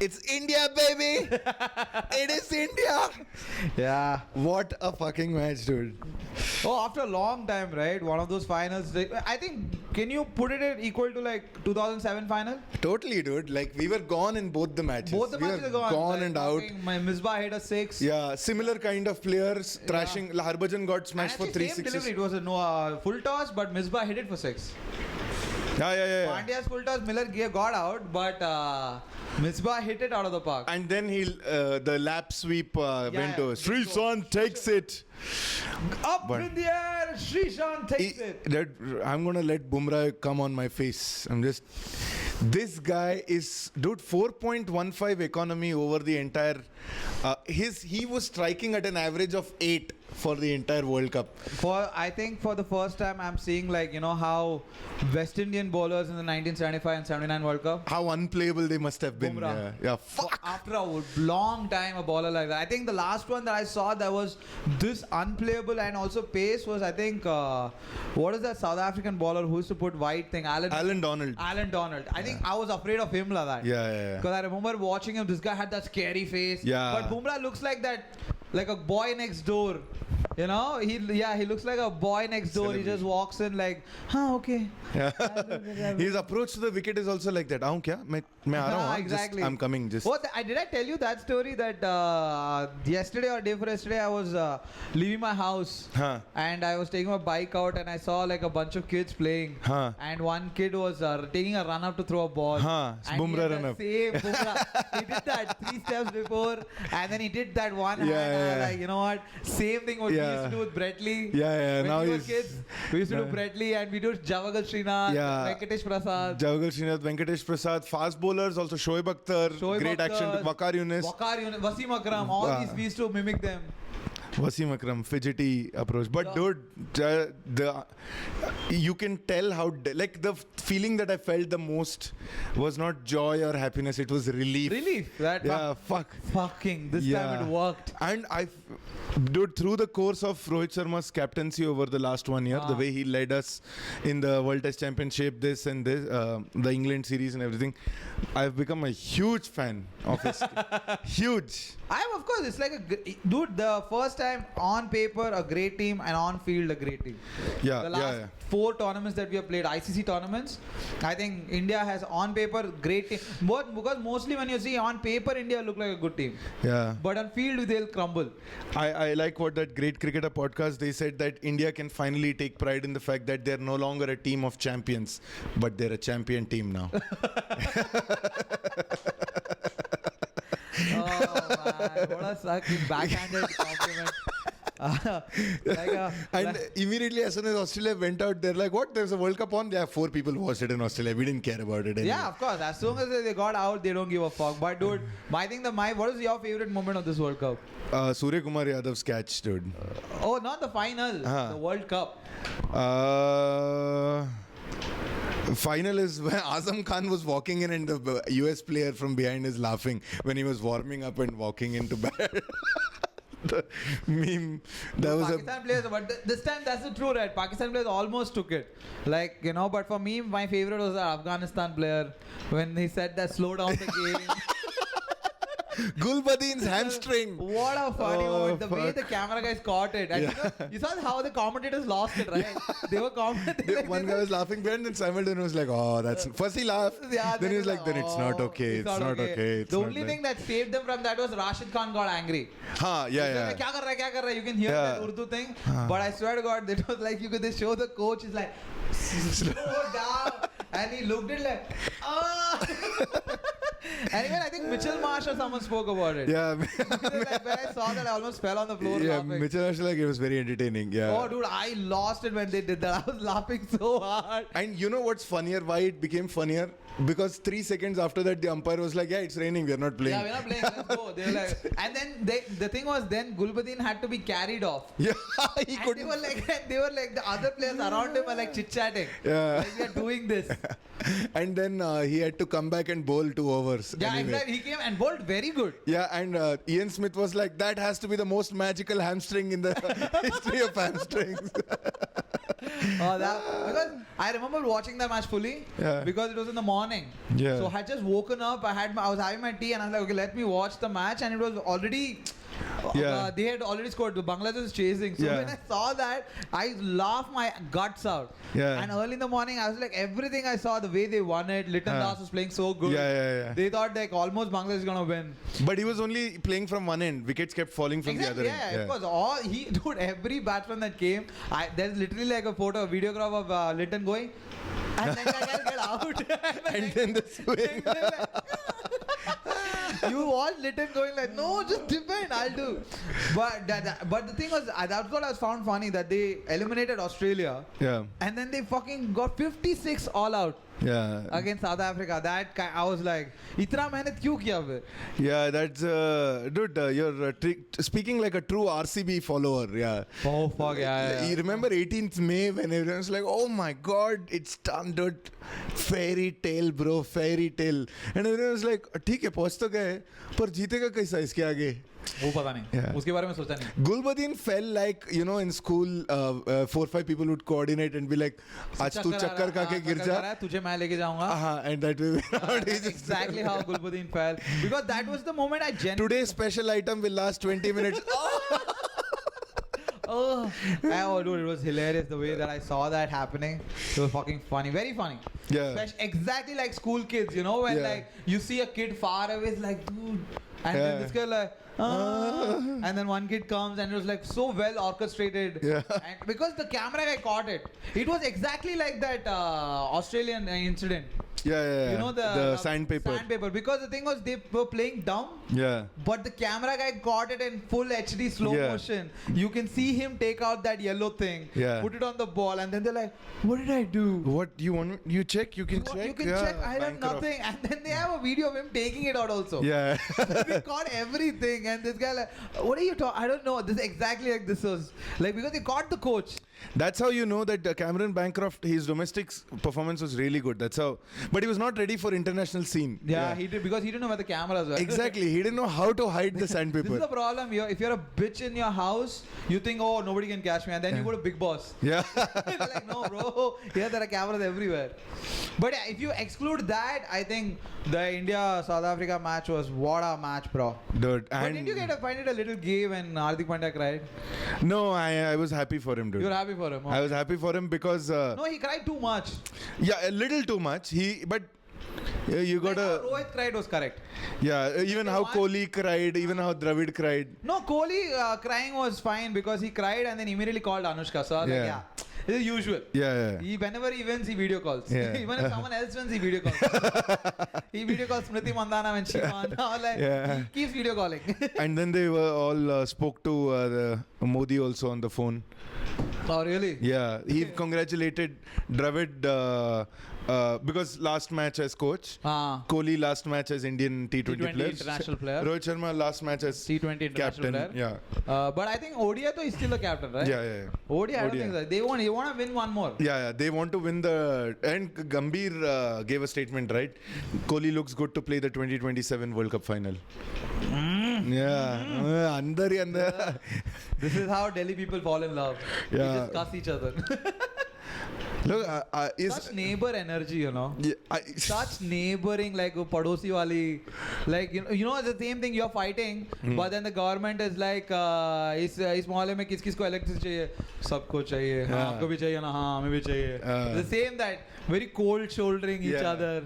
It's India, baby! It is India! Yeah. What a fucking match, dude. Oh, after a long time, right? One of those finals. I think, can you put it at equal to like 2007 final? Totally, dude. Like, we were gone in both the matches. Both the we matches were are gone. Gone Like, and out. My Misbah hit a 6. Yeah, similar kind of players thrashing. Harbhajan got And smashed for actually, 3 same 6s. delivery. It was a full toss, but Misbah hit it for 6. Yeah. Pandya's full toss, Miller got out, but Misbah hit it out of the park. And then the lap sweep went to yeah. Srishant takes it. Up But- in the air, Srishant takes it. I'm gonna let Bumrah come on my face. This guy is, dude, 4.15 economy over the entire. He was striking at an average of 8 for the entire World Cup. I think for the first time I'm seeing, like, you know how West Indian bowlers in the 1975 and 79 World Cup. How unplayable they must have been. Bumrah. Yeah, fuck. After a long time, a bowler like that. I think the last one that I saw that was this unplayable and also pace was, I think, what is that South African bowler who used to put white thing? Alan Donald. Alan Donald. I think I was afraid of him like that. Yeah. Because I remember watching him. This guy had that scary face. Yeah. But Bumrah looks like that, like a boy next door. You know, he looks like a boy next door. He just walks in like, okay. His approach to the wicket is also like that. Aun kya? मैं आ रहा हूँ. Exactly. I'm coming. Just. What did I tell you that story that yesterday or day before yesterday I was leaving my house and I was taking my bike out and I saw like a bunch of kids playing and one kid was taking a run up to throw a ball. And Bumrah run up. Same Bumrah. He did that 3 steps before and then he did that one hand. And like, you know what? Same thing what we used to do with Brett Lee. Yeah. When Now we were he's kids, we used to do Brett Lee and we do Javagal Srinath, Venkatesh Prasad. Javagal Srinath, Venkatesh Prasad, fast bowlers also Shoaib Akhtar, great action to Waqar Younis, Wasim Akram, all these we used to mimic them. Wasim Akram, fidgety approach. But dude, you can tell how like the feeling that I felt the most was not joy or happiness, it was relief. Fucking this time it worked. And dude, through the course of Rohit Sharma's captaincy over the last 1 year, the way he led us in the World Test Championship, this and this, the England series and everything, I've become a huge fan of his huge. Of course, it's like dude, the first time on paper a great team and on field a great team. The last 4 tournaments that we have played, ICC tournaments, I think India has on paper great team. Because mostly when you see on paper India look like a good team. But on field they'll crumble. I like what that Great Cricketer podcast, they said that India can finally take pride in the fact that they're no longer a team of champions, but they're a champion team now. Oh man, what a sucking backhanded compliment. Immediately as soon as Australia went out, they're like, what? There's a World Cup on? There are 4 people watched it in Australia. We didn't care about it anyway. Yeah, of course. As soon as they got out, they don't give a fuck. But dude, I think what is your favorite moment of this World Cup? Surya Kumar Yadav's catch, dude. Oh, not the final. The World Cup. Final is when Azam Khan was walking in and the US player from behind is laughing when he was warming up and walking into bat. The meme. That was Pakistan players, but this time that's the true, right? Pakistan players almost took it. Like, you know, but for me, my favorite was the Afghanistan player when he said that slow down the game. Gulbadin's hamstring. What a funny moment. The way the camera guys caught it. And you saw how the commentators lost it, right? They were commentating. One guy was laughing behind and Simultan was like, oh, that's... First he laughed. Then he was like, then it's not okay. It's not okay. The only thing that saved them from that was Rashid Khan got angry. Kya kar raha? You can hear that Urdu thing. But I swear to God, it was like, they show the coach is like, slow down. And he looked at it like, and even I think Mitchell Marsh or someone spoke about it. Yeah. Like, when I saw that, I almost fell on the floor laughing. Mitchell Marsh, like, it was very entertaining. Yeah. Oh, dude, I lost it when they did that. I was laughing so hard. And you know what's funnier? Why it became funnier? Because 3 seconds after that, the umpire was like, yeah, it's raining. We're not playing. Yeah, we're not playing. Let's go. They were like, and then the thing was, then Gulbadin had to be carried off. Yeah, he couldn't. They were like, the other players around him were like chit-chatting. Yeah. Like, we are doing this. And then he had to come back and bowl 2 overs. overs. Yeah, anyway. exactly. He came and bowled very good. Yeah, and Ian Smith was like, that has to be the most magical hamstring in the history of hamstrings. Because I remember watching the match fully because it was in the morning. Yeah. So I had just woken up. I was having my tea and I was like, okay, let me watch the match, and it was already. They had already scored. The Bangladesh was chasing. So when I saw that, I laughed my guts out. Yeah. And early in the morning, I was like, everything I saw, the way they won it, Litton Das was playing so good. Yeah. They thought like almost Bangladesh is gonna win. But he was only playing from one end. Wickets kept falling from the other end. Yeah, of course. Dude, every batsman that came, there's literally like a videograph of Litton going, and then I can get out. And then the swing. You watch Litton going like, no, just defend, I'll do. But the thing was, that's what I found funny, that they eliminated Australia. Yeah. And then they fucking got 56 all out. Yeah. Against South Africa. I was like, itna mehnat kyun kiya bhai? Yeah, that's dude. You're speaking like a true RCB follower. Yeah. Oh fuck yeah. You remember 18th May when everyone was like, "Oh my God, it's done, dude! Fairy tale, bro, fairy tale." And everyone was like, "ठीक है, पहुंच तो गए, पर जीतेगा कैसा इसके आगे?" वो पता नहीं. Yeah. उसके बारे में सोचा नहीं. Gulbadin fell like, you know, in school, 4-5 people would coordinate and be like, "आज तू चक्कर खा के गिर जा." तुझे मैं लेके जाऊंगा. And that way That's exactly how Gulbuddin fell, because that was the moment I genuinely. Today's special item will last 20 minutes. Oh, dude, it was hilarious the way that I saw that happening. It was fucking funny, very funny. Yeah. Exactly like school kids, you know, when like you see a kid far away, it's like, dude, and then this guy like, and then one kid comes and it was like so well orchestrated. Yeah. And because the camera guy caught it, it was exactly like that Australian incident. Yeah. You know the sandpaper. Sandpaper. Because the thing was they were playing dumb. Yeah. But the camera guy caught it in full HD slow motion. You can see him take out that yellow thing, put it on the ball, and then they're like, "What did I do?" What you want? You check. You can check. You can check. I done nothing. And then they have a video of him taking it out also. Yeah. We caught everything, and this guy like, "What are you talking? I don't know." This is exactly like this was like, because they caught the coach. That's how you know that Cameron Bancroft, his domestic performance was really good. That's how. But he was not ready for international scene. Yeah, he did, because he didn't know where the cameras were. Exactly. He didn't know how to hide the sandpaper. This is the problem. If you're a bitch in your house, you think, oh, nobody can catch me, and then you go to Big Boss. Yeah. You're like, no, bro. Here there are cameras everywhere. But yeah, if you exclude that, I think the India-South Africa match was what a match, bro. Dude. But didn't you find it a little gay when Hardik Pandya cried? No, I was happy for him, dude. You were happy for him? I was happy for him because. No, he cried too much. Yeah, a little too much. But. You got how Rohit cried was correct. Yeah, even how Kohli cried, even how Dravid cried. No, Kohli crying was fine because he cried and then immediately called Anushka. So I was like, yeah, this is usual. Yeah. Whenever he wins, he video calls. Yeah. Even if someone else wins, he video calls. He video calls Smriti Mandhana when she won. He keeps video calling. And then they were all spoke to Modi also on the phone. Oh, really? Yeah, he congratulated Dravid because last match as coach. Kohli last match as Indian T20 player. International player. Rohit Sharma last match as T20 international captain. player. Yeah. But I think ODI is still the captain, right? Yeah. ODI, I don't think so. They want to win one more. Yeah. They want to win the. And Gambhir gave a statement, right? Kohli looks good to play the 2027 World Cup final. Yeah. Under. This is how Delhi people fall in love. Yeah. They just cuss each other. Look, such neighbor energy, you know. Yeah, such neighboring, like padosi wali, like you know the same thing you're fighting, but then the government is like, इस मोहल्ले में किस-किस को electricity चाहिए, सबको चाहिए, आपको भी चाहिए ना, हाँ हमें भी चाहिए. The same, that very cold shouldering each other.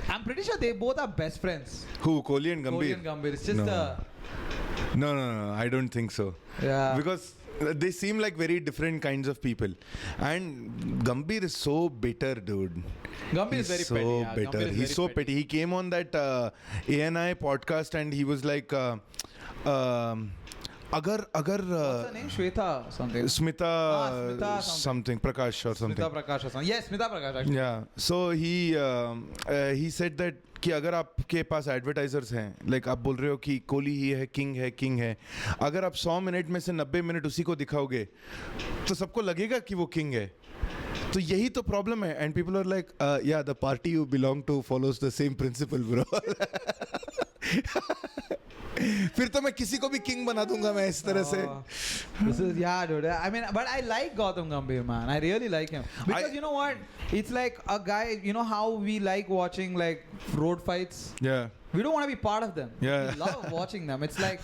I'm pretty sure they both are best friends. Who? Kohli and Gambhir? Kohli and Gambhir. It's just No, I don't think so. Yeah. Because they seem like very different kinds of people. And Gambhir is so bitter, dude. Gambhir is very petty. So bitter. He's so petty. He came on that ANI podcast and he was like, Agar what's her name? Shweta something. Smita something. Prakash or something. Smita Prakash or something. Yes, Smita Prakash actually. Yeah. So he said that कि अगर आपके पास advertisers हैं, like आप बोल रहे हो कि कोहली ही है, किंग है, अगर आप 100 मिनट में से 90 मिनट उसी को दिखाओगे तो सबको लगेगा कि वो किंग है. तो यही तो प्रॉब्लम है. एंड पीपल आर लाइक या the party you belong to follows the same principle bro. फिर तो मैं किसी को भी किंग बना दूंगा मैं इस तरह से. This is, yeah, dude. I mean, but I like Gautam Gambhir, man. I really like him because you know what? It's like a guy. You know how we like watching like road fights. Yeah. We don't want to be part of them. Yeah. We love watching them. It's like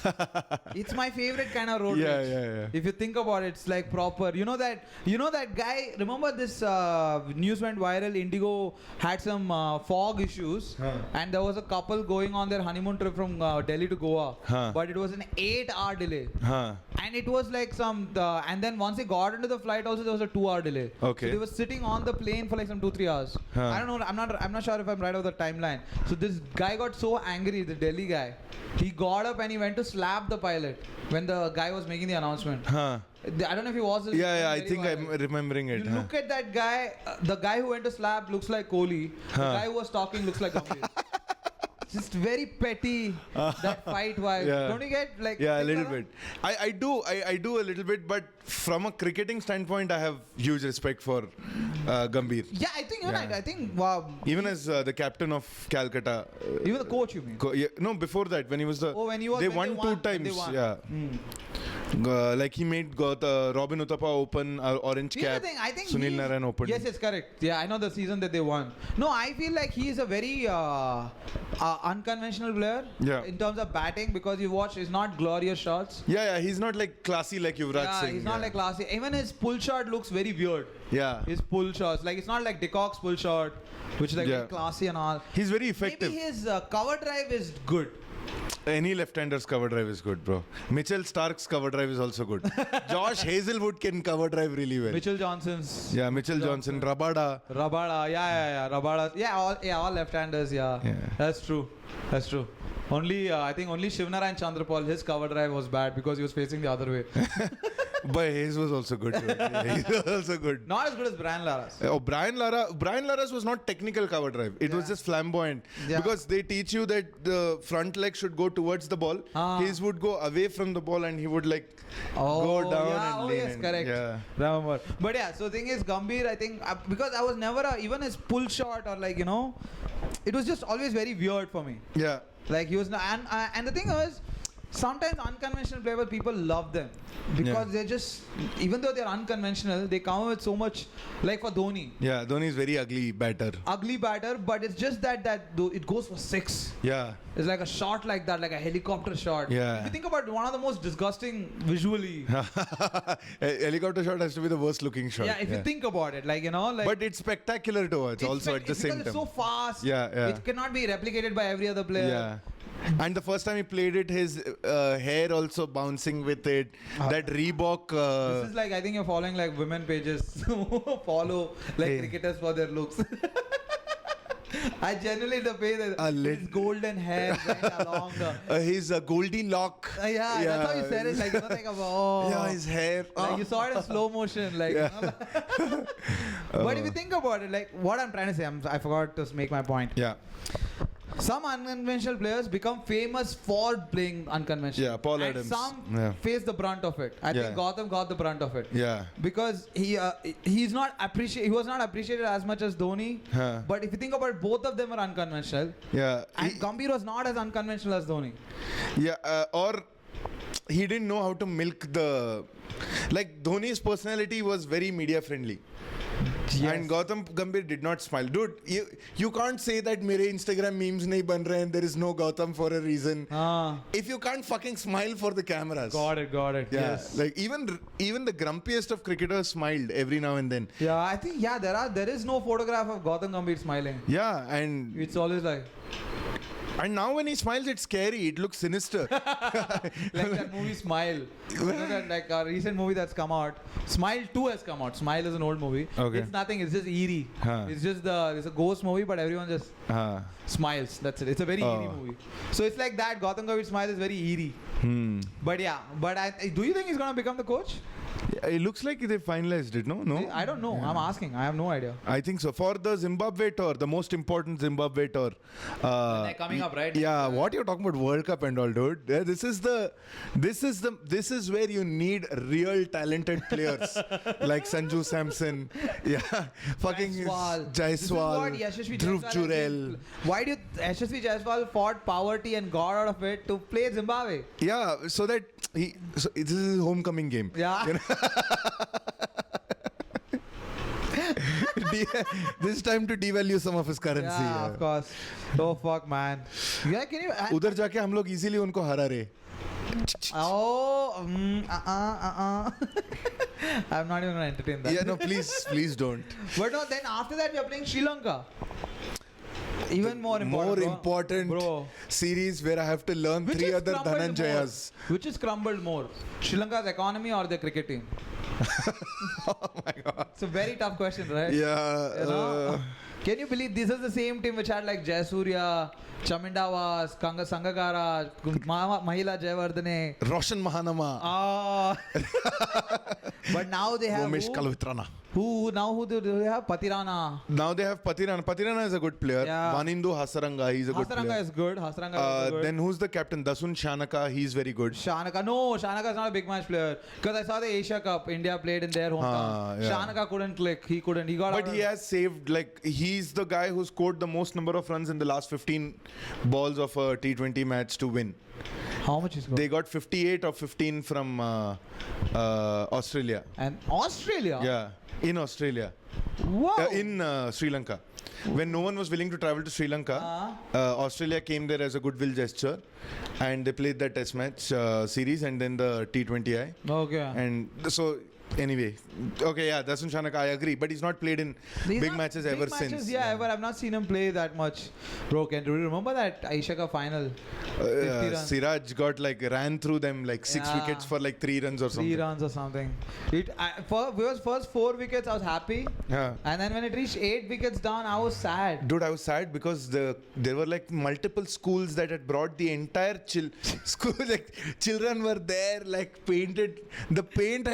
it's my favorite kind of road Yeah, race. yeah. If you think about it, it's like proper. You know that guy. Remember this news went viral. Indigo had some fog issues, and there was a couple going on their honeymoon trip from Delhi to Goa. But it was an 8-hour delay. And it was like some. And then once they got into the flight, also there was a 2-hour delay. Okay. So they were sitting on the plane for like some 2-3 hours. I don't know. I'm not sure if I'm right of the timeline. So this guy got so angry, the Delhi guy. He got up and he went to slap the pilot when the guy was making the announcement. I don't know if he was. Yeah. I think I'm remembering it. You look at that guy. The guy who went to slap looks like Kohli. The guy who was talking looks like Gambhir. Just very petty, that fight vibe. Yeah. Don't you get like? Yeah, a little bit. I do a little bit, but from a cricketing standpoint, I have huge respect for Gambhir. Yeah, I think even Yeah. I think wow. Even as the captain of Calcutta. Even the coach, you mean? No, before that, when he was the. Oh, when he was. They when won they 2 times. They won. Yeah. Like he made Robin Uthappa open orange Here's cap. the thing, I think Sunil Narayan opened. Yes, correct. Yeah, I know the season that they won. No, I feel like he is a very unconventional player. Yeah. In terms of batting, because you watch, it's not glorious shots. Yeah. He's not like classy like Yuvraj Yeah, Singh. he's not like classy. Even his pull shot looks very weird. Yeah. His pull shots, like it's not like De Kock's pull shot, which is like Yeah. very classy and all. He's very effective. Maybe his cover drive is good. Any left-hander's cover drive is good, bro. Mitchell Stark's cover drive is also good. Josh Hazelwood can cover drive really well. Mitchell Johnson's. Yeah, Mitchell Johnson, Rabada. Yeah. Rabada. Yeah, all left-handers. Yeah. That's true. Only I think only Shivnarayan Chandrapal, his cover drive was bad because he was facing the other way. But Hayes was also good. He was also good. Not as good as Brian Lara's. Oh, Brian Lara's was not technical cover drive. It was just flamboyant. Yeah. Because they teach you that the front leg should go towards the ball. His would go away from the ball and he would like go down and lean in. Correct. Yeah. Remember. But yeah, so thing is Gambhir, I think, because I was never even his pull shot or like, you know, it was just always very weird for me. Yeah. Like he was, and the thing was, sometimes unconventional players, people love them because they're just, even though they're unconventional, they come with so much. Like for Dhoni. Yeah, Dhoni is very ugly batter. But it's just that it goes for 6. Yeah. It's like a shot like that, like a helicopter shot. Yeah. If you think about one of the most disgusting visually. A helicopter shot has to be the worst looking shot. Yeah, if you think about it, like, you know, like. But it's spectacular to watch also at the same time. Because it's so fast. Yeah. It cannot be replicated by every other player. Yeah. And the first time he played it, his hair also bouncing with it. That Reebok. This is like, I think you're following like women pages who follow like cricketers for their looks. I generally the way that his golden hair went along the. His Goldie Lock. Yeah, that's how you said it. Like, you know, like yeah, his hair. Like you saw it in slow motion. Like, you know? But if you think about it, like what I'm trying to say, I forgot to make my point. Yeah. Some unconventional players become famous for playing unconventional. Yeah, Paul and Adams. Some face the brunt of it. I think Gautam got the brunt of it. Yeah. Because he was not appreciated as much as Dhoni. But if you think about it, both of them are unconventional. Yeah. And Gambhir was not as unconventional as Dhoni. Yeah, or he didn't know how to milk the. Like Dhoni's personality was very media friendly. Yes. And Gautam Gambhir did not smile. Dude, you can't say that mere Instagram memes nahi ban rahe and there is no Gautam for a reason. If you can't fucking smile for the cameras. Got it. Yeah. Yes. Like even the grumpiest of cricketers smiled every now and then. Yeah, I think there is no photograph of Gautam Gambhir smiling. Yeah, and it's always like. And now when he smiles, it's scary. It looks sinister. Like that movie Smile. You know that, like a recent movie that's come out. Smile 2 has come out. Smile is an old movie. Okay. It's nothing. It's just eerie. It's just it's a ghost movie, but everyone just smiles. That's it. It's a very eerie movie. So it's like that. Gautam Gambhir's smile is very eerie. But yeah. Do you think he's gonna become the coach? It looks like they finalized it, no? No? I don't know. I'm asking. I have no idea. I think so. For the Zimbabwe tour, the most important Zimbabwe tour. They're coming up, right? Yeah, what you're talking about World Cup and all, dude. Yeah, this is where you need real talented players like Sanju Samson, yeah, fucking Jaiswal. Jaiswal, This is what Yashasvi Dhruv Jaiswal Jurel. Why do Yashasvi Jaiswal fought poverty and got out of it to play Zimbabwe? Yeah, so that this is his homecoming game. Yeah. You know? This time to devalue some of his currency. Yeah, of course. Oh fuck, man. Yeah, can you? उधर जाके हम लोग easily उनको हरा रहे. Oh, I'm not even gonna entertain that. Yeah, no, please don't. But no, then after that we are playing Sri Lanka. Even more important, bro. Series where I have to learn Which three is other crumbled Dhananjayas. more? Which is crumbled more, Sri Lanka's economy or the cricket team? Oh my god. It's a very tough question, right? Yeah. You know? Can you believe this is the same team which had like Jayasurya, Chamindawas, Sangagara, Mahila Jayawardene, Roshan Mahanama. But now they have Umesh Kalvitrana. who do they have? Patirana. Now they have Patirana. Patirana is a good player. Yeah. Vanindu Hasaranga, he's a good Hasaranga player. is good. Hasaranga is also good. Then who's the captain? Dasun Shanaka, he's very good. Shanaka. No, Shanaka is not a big match player. Because I saw the Asia Cup. India played in their hometown. Yeah. Shanaka couldn't click. He couldn't. He got But out he of- has saved, like, he's the guy who scored the most number of runs in the last 15 balls of a T20 match to win. How much is good? They got 58 or 15 from Australia. And Australia? Yeah, in Australia. Wow. In Sri Lanka. When no one was willing to travel to Sri Lanka, Australia came there as a goodwill gesture and they played the test match series and then the T20I. Okay. And so, anyway, okay, yeah, Dasun Shanaka, I agree, but he's not played in He's big not- matches big ever matches, since. Yeah, ever. I've not seen him play that much. Bro, do you remember that Asia Cup final? 50 runs. Siraj got like ran through them like 6 Yeah. wickets for like 3 runs or something. 3 runs or something. First 4 wickets, I was happy. Yeah. And then when it reached 8 wickets down, I was sad. Dude, I was sad because there were like multiple schools that had brought the entire school. Like children were there, like painted. The paint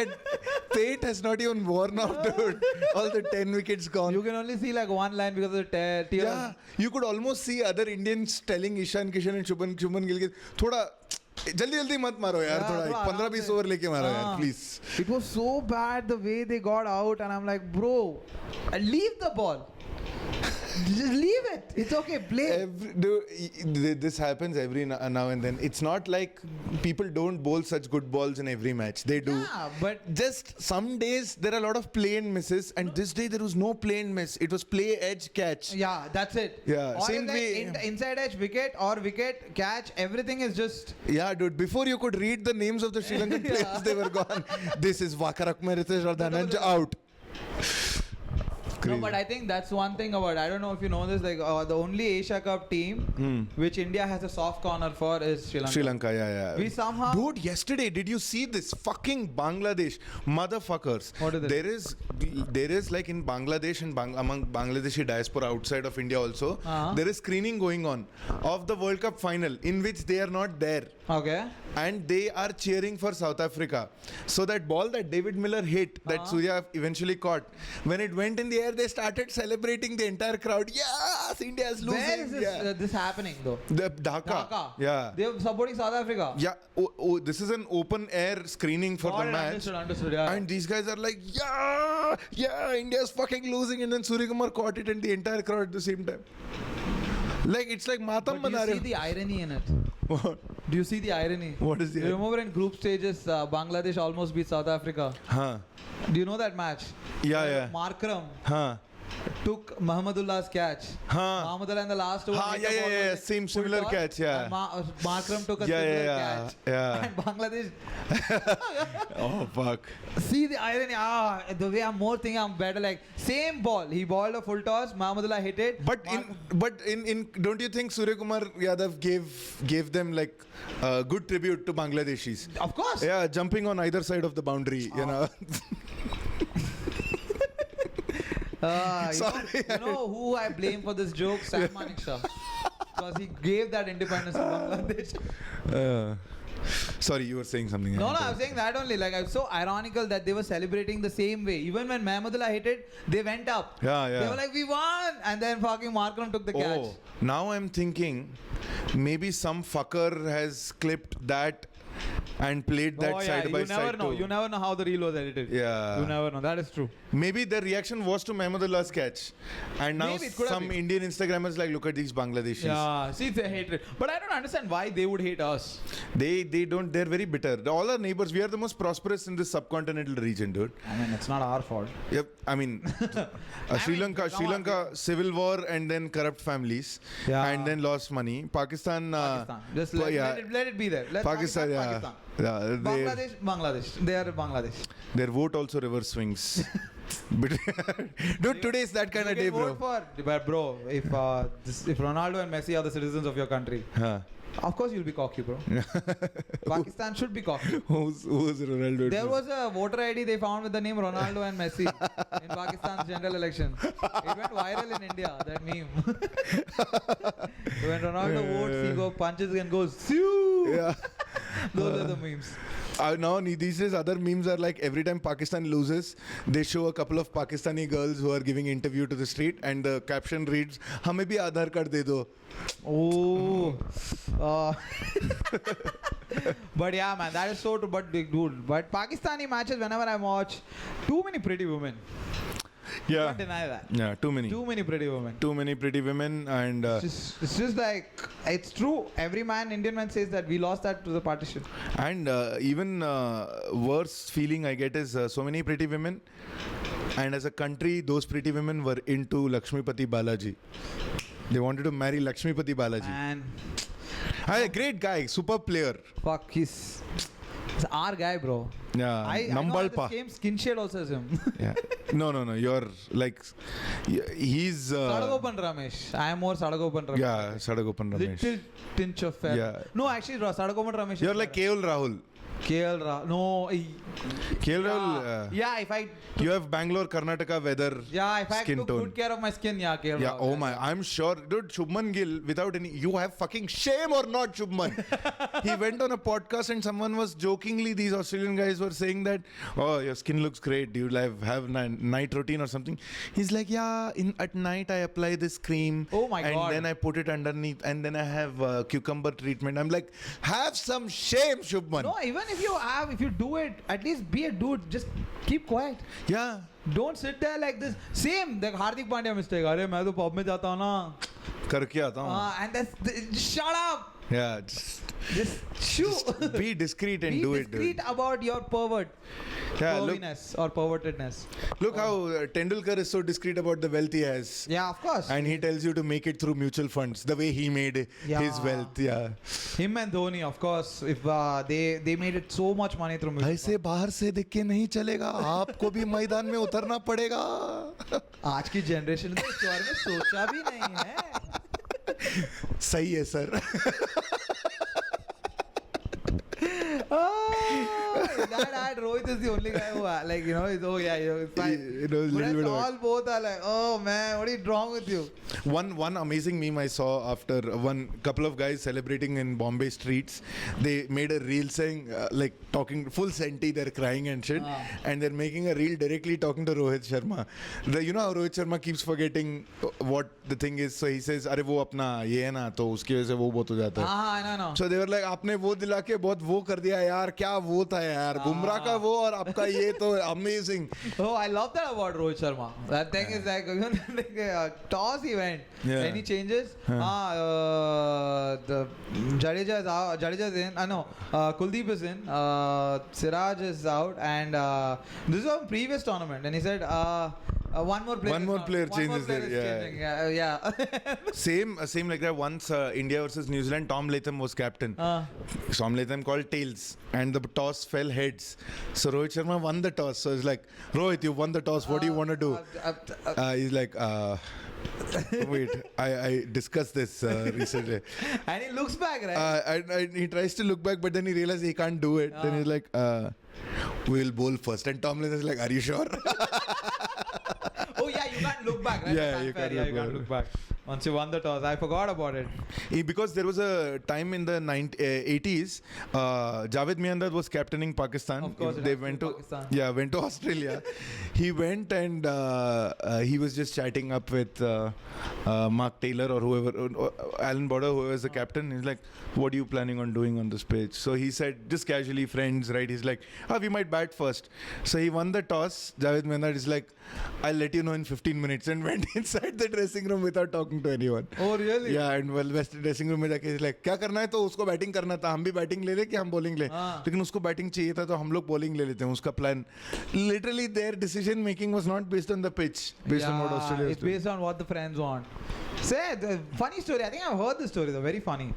has not even worn off, dude. All the 10 wickets gone. You can only see like one line because of the tears. Yeah, you could almost see other Indians telling Ishan Kishan and Shubman Gill के थोड़ा जल्दी मत मारो यार, थोड़ा 15-20 over लेके मारो यार, please. It was so bad the way they got out, and I'm like, bro, leave the ball. Just leave it. It's okay. Play. This happens every now and then. It's not like people don't bowl such good balls in every match. They do. Yeah, but Just some days there are a lot of play and misses, and this day there was no play and miss. It was play, edge, catch. yeah, that's it. Yeah, Or same is like way- inside edge wicket or wicket catch. Everything is just. Yeah, dude. Before you could read the names of the Sri Lankan players, they were gone. This is Wakarakme Ritesh Radhananj out. No, but I think that's one thing about. I don't know if you know this. Like the only Asia Cup team which India has a soft corner for is Sri Lanka. Sri Lanka, yeah. We somehow. Dude, yesterday, did you see this fucking Bangladesh motherfuckers? What is it? There is like in Bangladesh and among Bangladeshi diaspora outside of India also, there is screening going on of the World Cup final in which they are not there. Okay. And they are cheering for South Africa. So that ball that David Miller hit, that Surya eventually caught, when it went in the air, they started celebrating, the entire crowd. Yes, India is losing. Where is this, this happening though? The Dhaka. Yeah. They're supporting South Africa. Yeah, this is an open air screening for the match. Understood, yeah. And these guys are like, yeah, India's fucking losing. And then Suryakumar caught it and the entire crowd at the same time. Like, it's like Matam But do bana you rahe see the irony in it? ho. What? Do you see the irony? What is the You remember in group stages, Bangladesh almost beat South Africa. Huh. Do you know that match? Yeah. Markram Huh. took Muhammadullah's catch. Huh. Muhammadullah in the last over. Huh, made the yeah, ball yeah, with same full similar toss, catch, yeah. and Markram took a Yeah, similar yeah, catch. yeah. And Bangladesh. Oh, fuck. See the irony. The way I'm more thinking, I'm better. Like same ball. He balled a full toss. Muhammadullah hit it. But in don't you think Suryakumar Yadav gave them like good tribute to Bangladeshis? Of course. Yeah, jumping on either side of the boundary, you know. You know who I blame for this joke? Sam Manekshaw. Because he gave that independence to Bangladesh. Sorry, you were saying something. No, I was saying that only. Like, it's so ironical that they were celebrating the same way. Even when Mahmudullah hit it, they went up. Yeah. They were like, we won! And then fucking Markram took the catch. Oh, now I'm thinking maybe some fucker has clipped that and played that side by side. You never know how the reel was edited. Yeah. You never know. That is true. Maybe the reaction was to Mahmudullah's catch. And now Maybe it could have some been. Indian Instagrammers like, look at these Bangladeshis. Yeah, see, it's a hatred. But I don't understand why they would hate us. They don't, they're very bitter. All our neighbors, we are the most prosperous in this subcontinental region, dude. I mean, it's not our fault. Yep, I mean, Sri Lanka, civil war and then corrupt families. Yeah. And then lost money. Pakistan. Just let it be there. Let Pakistan, yeah. Pakistan. Yeah, Bangladesh. They are Bangladesh. their vote also reverse swings. But dude, today is that kind of day, bro. But bro, if Ronaldo and Messi are the citizens of your country, Huh. of course you'll be cocky, bro. Pakistan should be cocky. Who's Ronaldo? There was a voter ID they found with the name Ronaldo and Messi in Pakistan's general election. It went viral in India, that meme. When Ronaldo votes, he punches and goes, Sue! Yeah. Those are the memes. Now these days other memes are like every time Pakistan loses, they show a couple of Pakistani girls who are giving interview to the street and the caption reads, "Hame bhi Aadhaar card de do." Oh. But yeah, man, that is so true. But dude, Pakistani matches, whenever I watch, too many pretty women. You Yeah. can't deny that. Yeah, too many. Too many pretty women. Too many pretty women and It's just like, it's true. Every Indian man says that we lost that to the partition. and even worse feeling I get is so many pretty women, and as a country those pretty women were into Lakshmipati Balaji. They wanted to marry Lakshmipati Balaji. And A great guy, super player. fuck, he's our guy, bro. Yeah, I know Nambalpa. the same skin shade also as him. Yeah. No. You're like, he's. Sadagopan Ramesh. I am more Sadagopan Ramesh. Yeah, Sadagopan Ramesh. Little tinge of fair. Yeah. No, actually, Sadagopan Ramesh. You're like KL Rahul. KL Rahul. No. KL Rahul. Yeah, if I. You have Bangalore, Karnataka weather. Yeah, if I skin took tone. good care of my skin, yeah, KL Yeah, Rahul. oh my, I'm sure. Dude, Shubman Gill, without any. You have fucking shame or not, Shubman? He went on a podcast and someone was jokingly, these Australian guys were saying that, oh, your skin looks great. Do you have night routine or something? He's like, yeah, at night I apply this cream. Oh my and God. then I put it underneath and then I have cucumber treatment. I'm like, have some shame, Shubman. No, even if you do it, at least be a dude. Just keep quiet. Yeah. Don't sit there like this. Same, the Hardik Pandya mistake. अरे मैं तो pub में जाता हूँ ना. करके आता हूँ. And just shut up. Yeah. Just shoo. Be discreet and Be do it, discreet dude. about your Yeah, look, perviness or pervertedness. look how Tendulkar is so discreet about the wealth he has. Yeah, of course. And he tells you to make it through mutual funds, the way he made his Yeah. wealth. Yeah. Him and Dhoni, of course, if they made it so much money through music. ऐसे बाहर से देख के नहीं चलेगा, आपको भी मैदान में उतरना पड़ेगा. आज की जनरेशन ने इस बारे में सोचा भी नहीं है. सही है sir. That Rohit is the only guy who, like, it's, oh yeah, it's fine. It was But little bit of all both are like, oh man, what is wrong with you? One amazing meme I saw after one couple of guys celebrating in Bombay streets. They made a reel saying like talking full senti, they're crying and shit, and they're making a reel directly talking to Rohit Sharma. You know how Rohit Sharma keeps forgetting what the thing is, so he says, "अरे वो अपना ये है ना, तो उसकी वजह से वो बहुत हो जाता है." I know. So they were like, आपने वो दिला के बहुत वो कर दिया यार, क्या वो था यार, बुमराह का वो और आपका ये तो amazing. Oh, I love that about Rohit Sharma. That thing is like, like toss event. Yeah. Any changes? The Jadeja is out. Jadeja is in. No, Kuldeep is in. Siraj is out, and this is a previous tournament. And he said, one more player changes there. Yeah. Same like that. Once India versus New Zealand, Tom Latham was captain. Tom Latham called tails, and the toss fell heads. So Rohit Sharma won the toss. So it's like, Rohit, you won the toss. What do you want to do? He's like, wait, I discussed this recently. And he looks back, right? And he tries to look back, but then he realizes he can't do it. Then he's like, we'll bowl first. And Tom Latham is like, are you sure? Oh yeah, you can't look back, right? Yeah, you can't look back. Once you won the toss, I forgot about it. Because there was a time in the 80s, Javed Miandad was captaining Pakistan. Of course, They went to Pakistan. went to Australia. He went and he was just chatting up with Mark Taylor or whoever, Alan Border, whoever was the captain. He's like, "What are you planning on doing on this pitch?" So he said, just casually, friends, right? He's like, we might bat first. So he won the toss. Javed Miandad is like, "I'll let you know in 15 minutes," and went inside the dressing room without talking to anyone. Oh, really? Yeah, and well, West dressing room में जाके like क्या करना है तो उसको batting करना था, हम भी बैटिंग ले ले कि हम बॉलिंग ले, लेकिन उसको बैटिंग चाहिए था तो हम लोग बॉलिंग ले लेते हैं. उसका plan, literally their decision making was not based on the pitch, based on what Australia was it's doing. based on what the friends want. Say, the funny story. I think I've heard this story. They're very funny.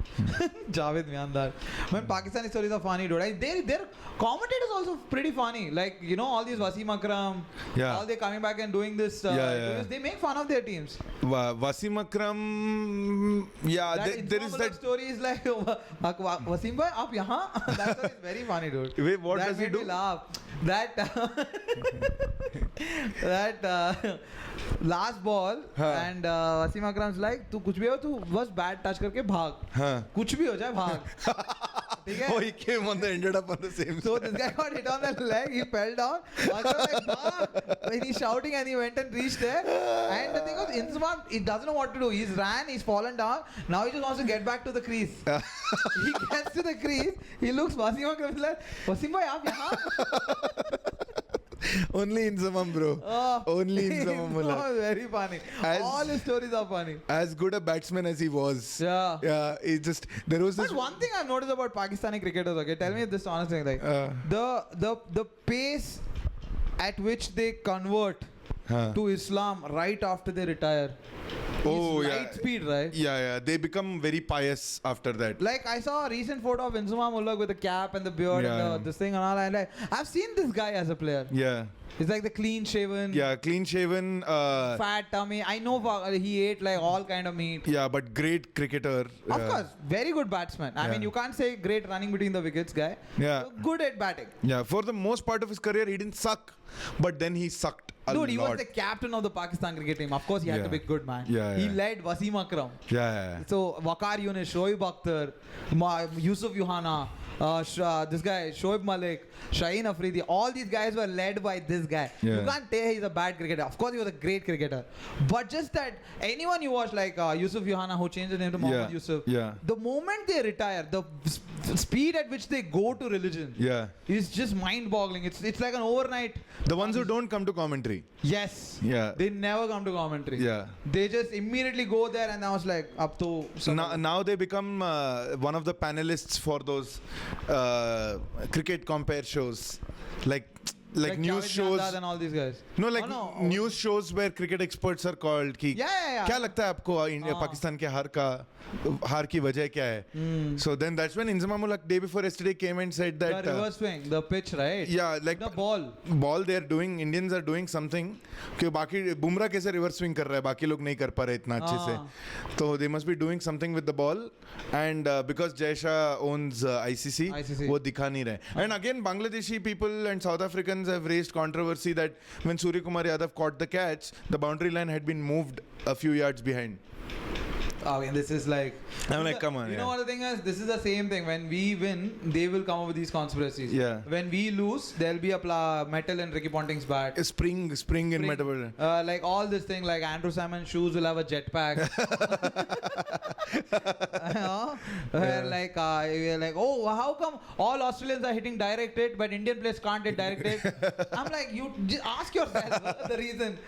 Javed Miandar. When Pakistani stories are funny, dude. Their commentators also pretty funny. Like, you know, all these Wasim Akram. Yeah. All they coming back and doing this. They make fun of their teams. Wasim Akram, yeah, there is that story is like, Wasim bhai, aap yahan? That story is very funny, dude. Wait, what that does he made do? Me laugh. That last ball and Wasim Akram's like, तू कुछ भी हो, तू बस bat touch करके भाग. हाँ. कुछ भी हो जाए भाग. ठीक है? Oh, he came on the ended up on the same. So this guy got hit on the leg, he fell down. Akram like, bhag. He's shouting and he went and reached there. And the thing was, Inzamam, he doesn't know what to do. He's ran, he's fallen down. Now he just wants to get back to the crease. He gets to the crease. He looks Wasim Akram, he's like, Wasim bhai, aap yahan? Only in Zamam, bro. Only in Zamam. Oh, very funny. All his stories are funny. As good a batsman as he was. Yeah. Yeah. It just there was this. But one thing I've noticed about Pakistani cricketers, okay, tell me this honest thing, like the pace at which they convert to Islam right after they retire. Oh, yeah. Light speed, right? Yeah. They become very pious after that. Like I saw a recent photo of Inzamam Ullah with the cap and the beard and this thing and all. And like, I've seen this guy as a player. Yeah. It's like the clean shaven. Yeah, clean shaven. Fat tummy. I know he ate like all kind of meat. Yeah, but great cricketer. Of course, very good batsman. I mean, you can't say great running between the wickets guy. Yeah. Good at batting. Yeah, for the most part of his career, he didn't suck. But then he sucked a lot. Dude, he was the captain of the Pakistan cricket team. Of course, he had to be good, man. Yeah, He led Wasim Akram. Yeah. So, Waqar Yunus, Shoaib Akhtar, Yusuf Yuhana, this guy, Shoaib Malik, Shaheen Afridi, all these guys were led by this guy. Yeah. You can't say he's a bad cricketer. Of course, he was a great cricketer. But just that, anyone you watch, like Yusuf Yuhana, who changed his name to Mohammad Yusuf, the moment they retire, the speed at which they go to religion is just mind-boggling. It's like an overnight. The ones who don't come to commentary. Yes. Yeah. They never come to commentary. Yeah. They just immediately go there and I was like, up to... Now they become one of the panelists for those cricket compare shows. Like news Javed shows Miandad and all these guys. No, like news shows where cricket experts are called कि क्या लगता है आपको पाकिस्तान के हार की वजह क्या है? So then that's when Inzamam Ullah day before yesterday came and said that the reverse swing, the pitch, right? Yeah, like the ball they are doing, Indians are doing something कि बाकी बुमराह कैसे reverse swing कर रहा है, बाकी लोग नहीं कर पा रहे इतना अच्छे से, तो they must be doing something with the ball, and because Jai Shah owns ICC वो दिखा नहीं रहे. And again Bangladeshi people and South Africans have raised controversy that when Surya Kumar Yadav caught the catch, the boundary line had been moved a few yards behind. Okay, this is like... I'm like, come on. You know what the thing is? This is the same thing. When we win, they will come up with these conspiracies. Yeah. When we lose, there'll be a metal in Ricky Ponting's bat. Spring in metal. Like all this thing, like Andrew Salmon's shoes will have a jetpack. Like, oh, how come all Australians are hitting direct hit, but Indian players can't hit direct hit? I'm like, you just ask yourself the reason.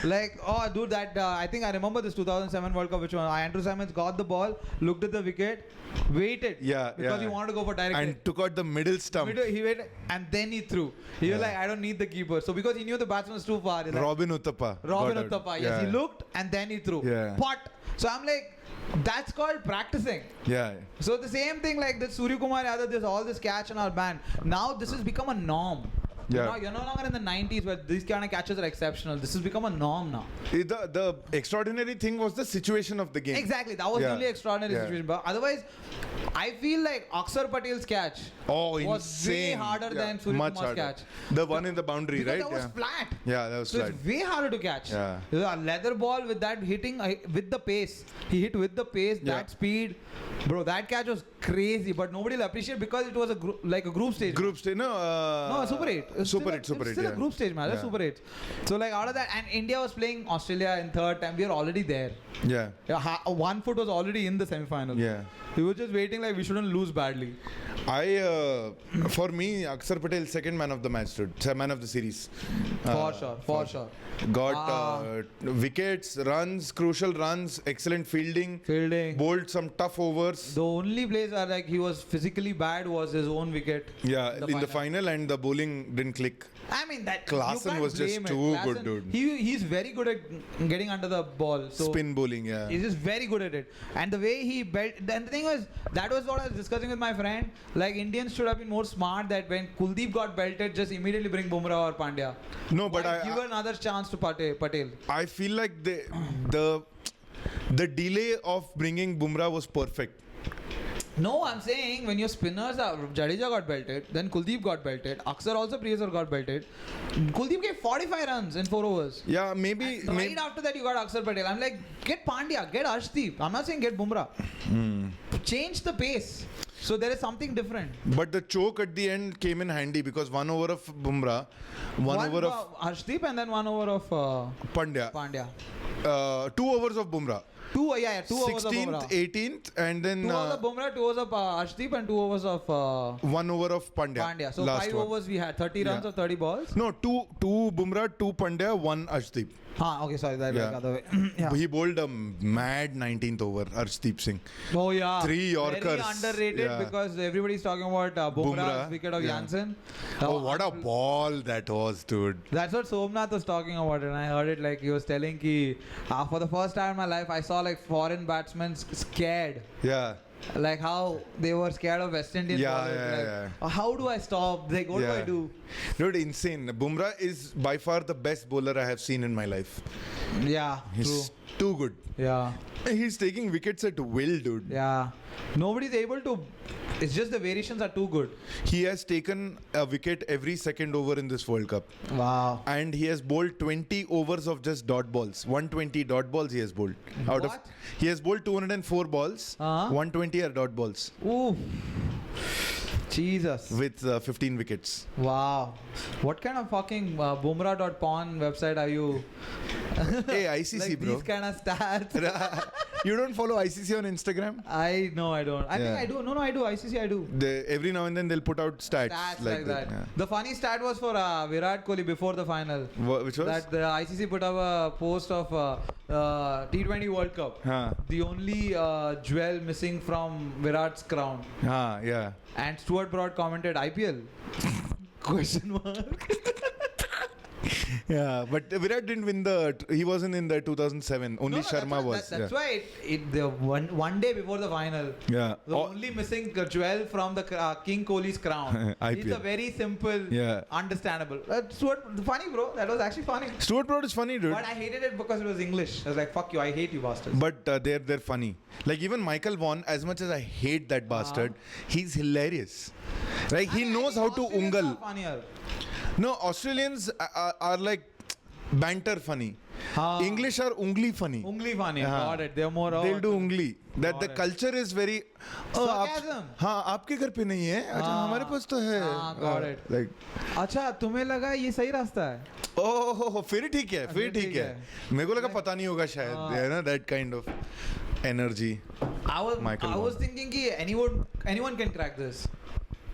Like, oh, dude, that I think I remember this 2007 World Cup, which one? Andrew Salmons got the ball, looked at the wicket, waited. Because he wanted to go for direct hit. And took out the middle stump. He waited, and then he threw. He was like, I don't need the keeper. So because he knew the batsman was too far. Robin Uthappa. Yes, he looked, and then he threw. Pot. So I'm like, that's called practicing. So the same thing like the Surya Kumar Yadav, there's all this catch in our band. Now this has become a norm. Yeah. You're no longer in the 90s where these kind of catches are exceptional. This has become a norm now. The extraordinary thing was the situation of the game. Exactly, that was the only extraordinary situation. But otherwise, I feel like Akshar Patel's catch was way harder than Surya Kumar's catch. The one in the boundary, Because right? that was flat. Yeah, that was So flat. it's way harder to catch. Yeah. A leather ball with that hitting with the pace. He hit with the pace, that speed. Bro, that catch was crazy, but nobody will appreciate because it was a group stage. Group stage, no. No, Super 8. It's Super still 8, Super 8. Still a group stage match. That's Super 8. So like out of that, and India was playing Australia in third time. We were already there. Yeah. 1 foot was already in the semi-final. Yeah. We were just waiting like we shouldn't lose badly. For me, Akshar Patel, second man of the match, dude. Man of the series. For sure. Got wickets, runs, crucial runs, excellent fielding. Bowled some tough overs. The only place where like he was physically bad was his own wicket. Yeah, in the final, and the bowling didn't click. I mean that Klaasen was just too good, dude. He's very good at getting under the ball. So spin bowling, yeah. He's just very good at it. And the way he belt. Then the thing was, that was what I was discussing with my friend. Like Indians should have been more smart that when Kuldeep got belted, just immediately bring Bumrah or Pandya. No, but give another chance to Patel. I feel like the delay of bringing Bumrah was perfect. No, I'm saying when your spinners are Jadeja got belted, then Kuldeep got belted, Akshar also Priyasar got belted. Kuldeep gave 45 runs in 4 overs. Yeah, maybe. Right after that, you got Akshar Patel. I'm like, get Pandya, get Arshdeep. I'm not saying get Bumrah. Change the pace. So there is something different. But the choke at the end came in handy because 1 over of Bumrah, one over of Arshdeep, and then 1 over of Pandya. 2 overs of Bumrah. 2 overs of Bumrah. 16th, 18th, and then 2 overs of Bumrah, 2 overs of Arshdeep, and 2 overs of 1 over of Pandya. So 5 overs we had, 30 runs of 30 balls. No, 2 Bumrah, 2 Pandya, 1 Arshdeep. Okay, sorry, that went the other way. He bowled a mad 19th over, Arshdeep Singh. Oh yeah, 3 Yorkers. Very underrated because everybody's talking about Bumrah's wicket of Jansen. Oh, what a ball that was, dude. That's what Somnath was talking about, and I heard it like he was telling ki, for the first time in my life, I saw like foreign batsmen scared. Yeah. Like how they were scared of West Indian bowlers. How do I stop? Like, what do I do? Dude, insane. Bumrah is by far the best bowler I have seen in my life. Yeah, He's too good. Yeah. He's taking wickets at will, dude. Yeah. Nobody's able to. It's just the variations are too good. He has taken a wicket every second over in this World Cup. Wow. And he has bowled 20 overs of just dot balls. 120 dot balls he has bowled. He has bowled 204 balls. 120 are dot balls. Ooh. Jesus. With 15 wickets. Wow. What kind of fucking Bumrah.pawn website are you? Hey, ICC, like bro. These kind of stats. You don't follow ICC on Instagram? I don't. I think I do. No, I do. ICC, I do. Every now and then they'll put out stats like that. Yeah. The funny stat was for Virat Kohli before the final. Which was? That the ICC put up a post of T20 World Cup. The only jewel missing from Virat's crown. Yeah. And Stuart Broad commented IPL? Question mark. Yeah, but Virat didn't win he wasn't in the 2007. Only Sharma was. That's why the one day before the final. Yeah. The only missing jewel from the King Kohli's crown. It's a very simple, understandable. Funny, bro. That was actually funny. Stuart Broad is funny, dude. But I hated it because it was English. I was like, fuck you, I hate you bastards. But they're funny. Like even Michael Vaughan, as much as I hate that bastard, he's hilarious. Like he knows how to ungal. No, Australians are like banter funny. English are ungli funny. Ungli funny. Got it. They're more. They'll do ungli. That the culture is very. Sarcasm. आपके घर पे नहीं है. अच्छा हमारे पास तो है. Got it. Like. अच्छा तुम्हें लगा ये सही रास्ता है? Oh, फिर ठीक है. फिर ठीक है. मेरे को लगा पता नहीं होगा शायद. You know that kind of energy. I was thinking कि anyone can crack this,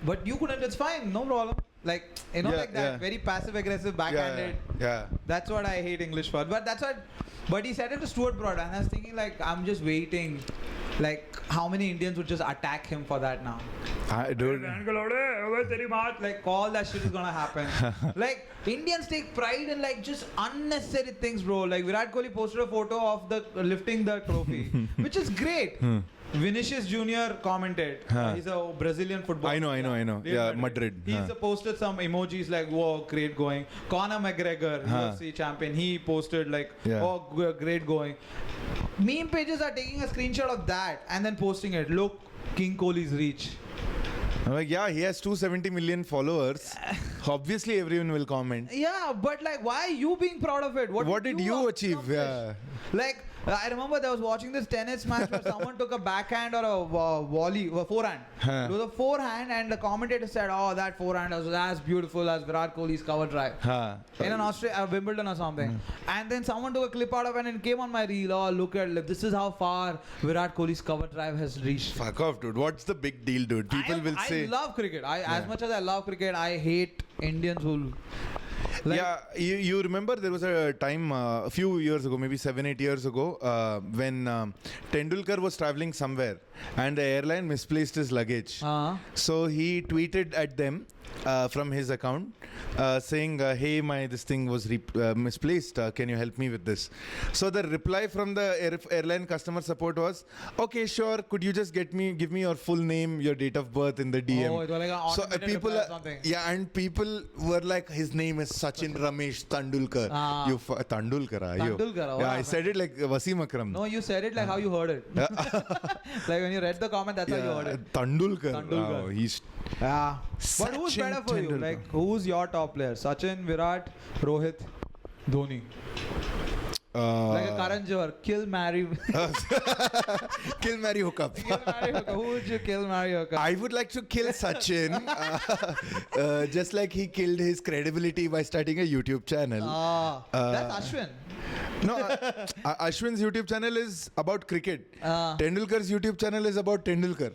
but you couldn't. It's fine. No problem. Like, like that. Very passive aggressive, backhanded. Yeah. That's what I hate English for. But that's what. But he said it to Stuart Broad, and I was thinking like, I'm just waiting. Like, how many Indians would just attack him for that now? Dude. Like, all that shit is gonna happen. Like, Indians take pride in like just unnecessary things, bro. Like Virat Kohli posted a photo of lifting the trophy, which is great. Vinicius Junior commented. He's a Brazilian footballer. I know. Real Yeah, Madrid. He's posted some emojis like, "Whoa, great going." Conor McGregor, UFC champion, he posted like, "Oh, great going." Meme pages are taking a screenshot of that and then posting it. Look, King Kohli's reach. I'm like, yeah, he has 270 million followers. Obviously, everyone will comment. Yeah, but like, why are you being proud of it? What did you achieve? Yeah. Like, I remember I was watching this tennis match where someone took a backhand or a forehand. It was a forehand, and the commentator said, "Oh, that forehand was as beautiful as Virat Kohli's cover drive in an Wimbledon or something." And then someone took a clip out of it and it came on my reel. Oh, look at this is how far Virat Kohli's cover drive has reached. Fuck off, dude. What's the big deal, dude? People will say. I love cricket. As much as I love cricket, I hate Indians who. You remember there was a time a few years ago, maybe 7-8 years ago, when Tendulkar was traveling somewhere and the airline misplaced his luggage. So he tweeted at them from his account saying, "Hey, this thing was misplaced. Can you help me with this?" So the reply from the airline customer support was, "Okay, sure. Could you just give me your full name, your date of birth in the DM?" Oh, it was like an So automated people, reply or something. and people were like, "His name is Sachin Ramesh Tendulkar." Tendulkar, are you? Tendulkar, Yeah, I said it like Wasim Akram. No, you said it like how you heard it. Like when you read the comment, that's how you heard it. Tendulkar. Tendulkar. Wow, he's Yeah. But who's Sachin better for you? Tendulkar. Like, who's your top player? Sachin, Virat, Rohit, Dhoni. Like a Karan Johar. Kill, marry. kill, marry, hook up. Kill, marry, hook up. Who would you kill, marry, hook up? I would like to kill Sachin, just like he killed his credibility by starting a YouTube channel. That's Ashwin. No, Ashwin's YouTube channel is about cricket. Tendulkar's YouTube channel is about Tendulkar.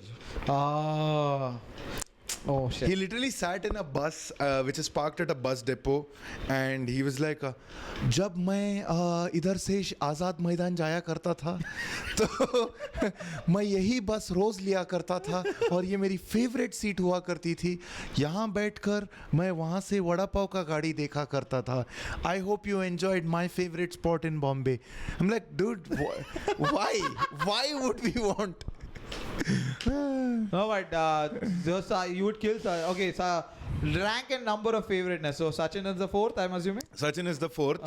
Oh shit. He literally sat in a bus which is parked at a bus depot and he was like, जब मैं इधर से आज़ाद मैदान जाया करता था तो मैं यही बस रोज़ लिया करता था और ये मेरी फेवरेट सीट हुआ करती थी यहाँ बैठकर मैं वहाँ से वड़ा पाव का गाड़ी देखा करता था I hope you enjoyed my favorite spot in Bombay. I'm like, dude, why would we want? No, but you would kill. Okay, so rank and number of favoriteness. So Sachin is the fourth, I'm assuming. Sachin is the fourth.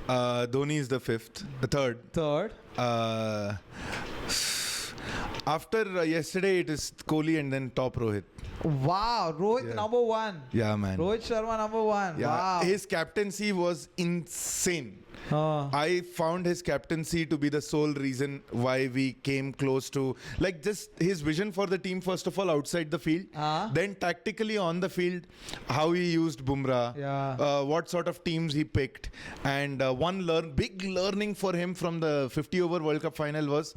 Dhoni is the fifth. The third. After yesterday, it is Kohli and then top Rohit. Wow, Rohit number one. Yeah, man. Rohit Sharma number one. Yeah. Wow. His captaincy was insane. I found his captaincy to be the sole reason why we came close to, like, just his vision for the team, first of all, outside the field. Then tactically on the field, how he used Bumrah, what sort of teams he picked. And big learning for him from the 50-over World Cup final was,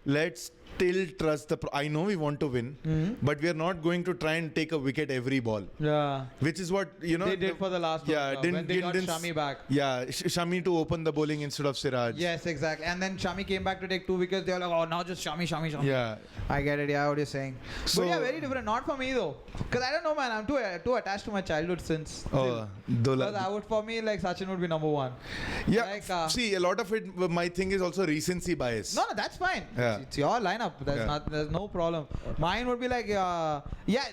let's still trust I know we want to win, but we are not going to try and take a wicket every ball. Yeah. Which is what, you know. They did for the last one. When they got Shami back. Yeah, Shami to open the bowling instead of Siraj. Yes, exactly. And then Shami came back to take 2 wickets. They were like, oh, now just Shami. Yeah. I get it. Yeah, what you're saying. So, but yeah, very different. Not for me though. Because I don't know, man. I'm too attached to my childhood since. Because for me, like, Sachin would be number one. Yeah. Like, see, a lot of it, my thing is also recency bias. No, that's fine. Yeah. It's your lineup. There's no problem. Mine would be like,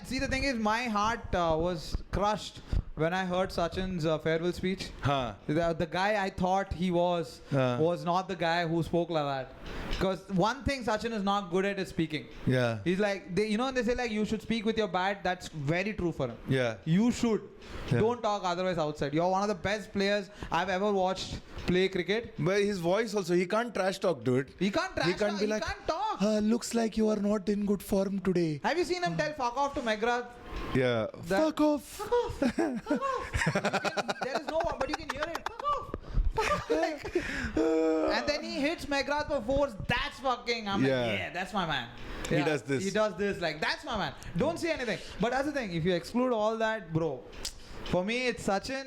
see, the thing is, my heart was crushed when I heard Sachin's farewell speech. The guy I thought he was not the guy who spoke like that. Because one thing Sachin is not good at is speaking. Yeah. He's like, they say like you should speak with your bat. That's very true for him. Yeah. You should. Yeah. Don't talk otherwise outside. You're one of the best players I've ever watched play cricket. But his voice also, he can't trash talk, dude. He can't trash talk. He can't talk. Looks like you are not in good form today. Have you seen him tell fuck off to McGrath? Yeah. Fuck off. Fuck off. Fuck off. There is no one, but you can hear it. Fuck off. And then he hits McGrath for force. That's fucking. I'm like, yeah, that's my man. Yeah, he does this. He does this. Like, that's my man. Don't say anything. But that's the thing. If you exclude all that, bro, for me, it's Sachin.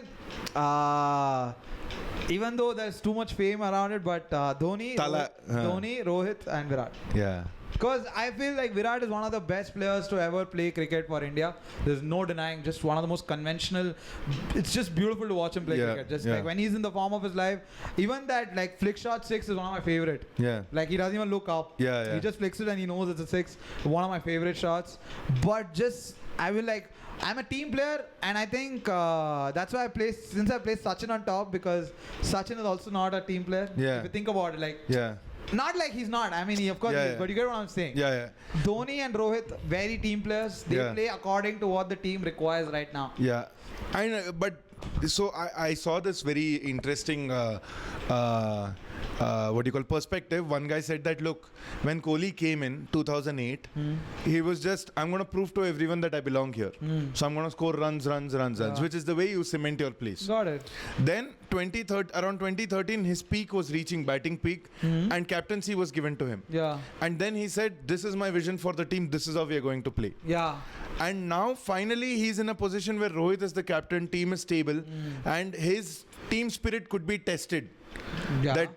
Even though there's too much fame around it, but Dhoni, Rohit, and Virat. Yeah. Because I feel like Virat is one of the best players to ever play cricket for India. There's no denying. Just one of the most conventional. It's just beautiful to watch him play cricket. Just like when he's in the form of his life. Even that like flick shot 6 is one of my favorite. Yeah. Like he doesn't even look up. Yeah. He just flicks it and he knows it's a 6. One of my favorite shots. But just I will like. I'm a team player, and I think that's why I play. Since I play Sachin on top, because Sachin is also not a team player. Yeah. If you think about it, like. Yeah. Not like he's not. I mean, of course he is, but you get what I'm saying. Yeah. Dhoni and Rohit, very team players. They play according to what the team requires right now. Yeah. But so I saw this very interesting perspective. One guy said that, look, when Kohli came in 2008, he was just, I'm going to prove to everyone that I belong here. So I'm going to score runs, which is the way you cement your place. Got it. Then around 2013, his peak was reaching batting peak, and captaincy was given to him. Yeah. And then he said, this is my vision for the team. This is how we are going to play. Yeah. And now finally he's in a position where Rohit is the captain, team is stable, and his team spirit could be tested. Yeah. That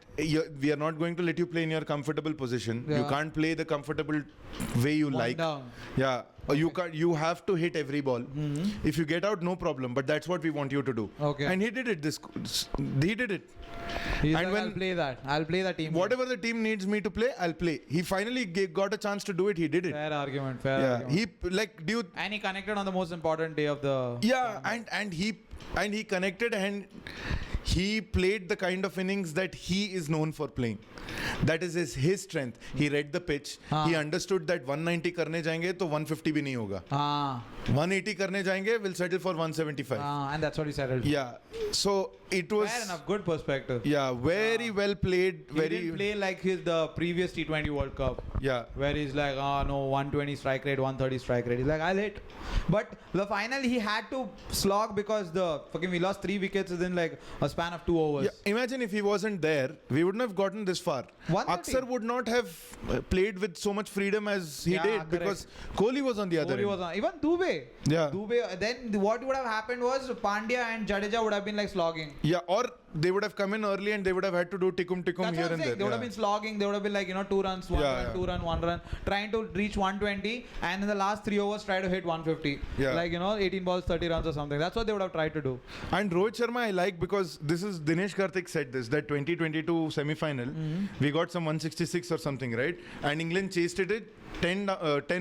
we are not going to let you play in your comfortable position. You can't play the comfortable way you like. Down. Yeah. Or you have to hit every ball. If you get out, no problem. But that's what we want you to do. Okay. And he did it. He did it. He's and like, I'll play that team. Whatever the team needs me to play, I'll play. He finally got a chance to do it. He did it. Fair argument. Argument. And he connected on the most important day of the. Yeah. And he connected, and he played the kind of innings that he is known for playing. That is his strength. He read the pitch. He understood that 190 करने जाएंगे तो 150 भी नहीं होगा. 180 करने जाएंगे, we'll settle for 175. And that's what he settled. Yeah. So it was. Fair enough. Good perspective. Yeah. Very well played. He didn't play like the previous T20 World Cup. Yeah. Where he's like, no, 120 strike rate, 130 strike rate. He's like, I'll hit. But the final he had to slog because we lost 3 wickets within like a span of 2 overs. Yeah. Imagine if he wasn't there, we wouldn't have gotten this far. Aksar would not have played with so much freedom as he did, because Kohli was on the other end. Even Dubey. Yeah. Dubey. Then what would have happened was Pandya and Jadeja would have been like slogging. Yeah, or they would have come in early and they would have had to do tickum here and there. They would have been slogging. They would have been like 2 runs, 1 run, 2 run, 1 run, trying to reach 120, and in the last 3 overs try to hit 150. Yeah. Like 18 balls, 30 runs or something. That's what they would have tried to do. And Rohit Sharma I like, because this is Dinesh Karthik said this, that 2022 semi-final, we got some 166 or something, right? And England chased it 10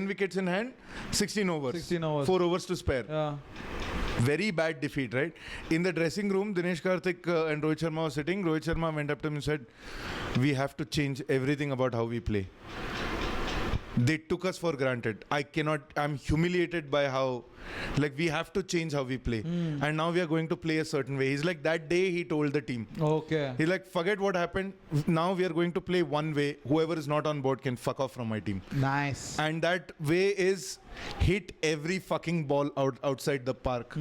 wickets in hand, 16 overs. 4 overs to spare. Yeah. Very bad defeat, right? In the dressing room, Dinesh Karthik and Rohit Sharma were sitting. Rohit Sharma went up to him and said, we have to change everything about how we play. They took us for granted. I'm humiliated by how, we have to change how we play. And now we are going to play a certain way. He's like, that day he told the team. Okay. He's like, forget what happened. Now we are going to play one way. Whoever is not on board can fuck off from my team. Nice. And that way is hit every fucking ball outside the park.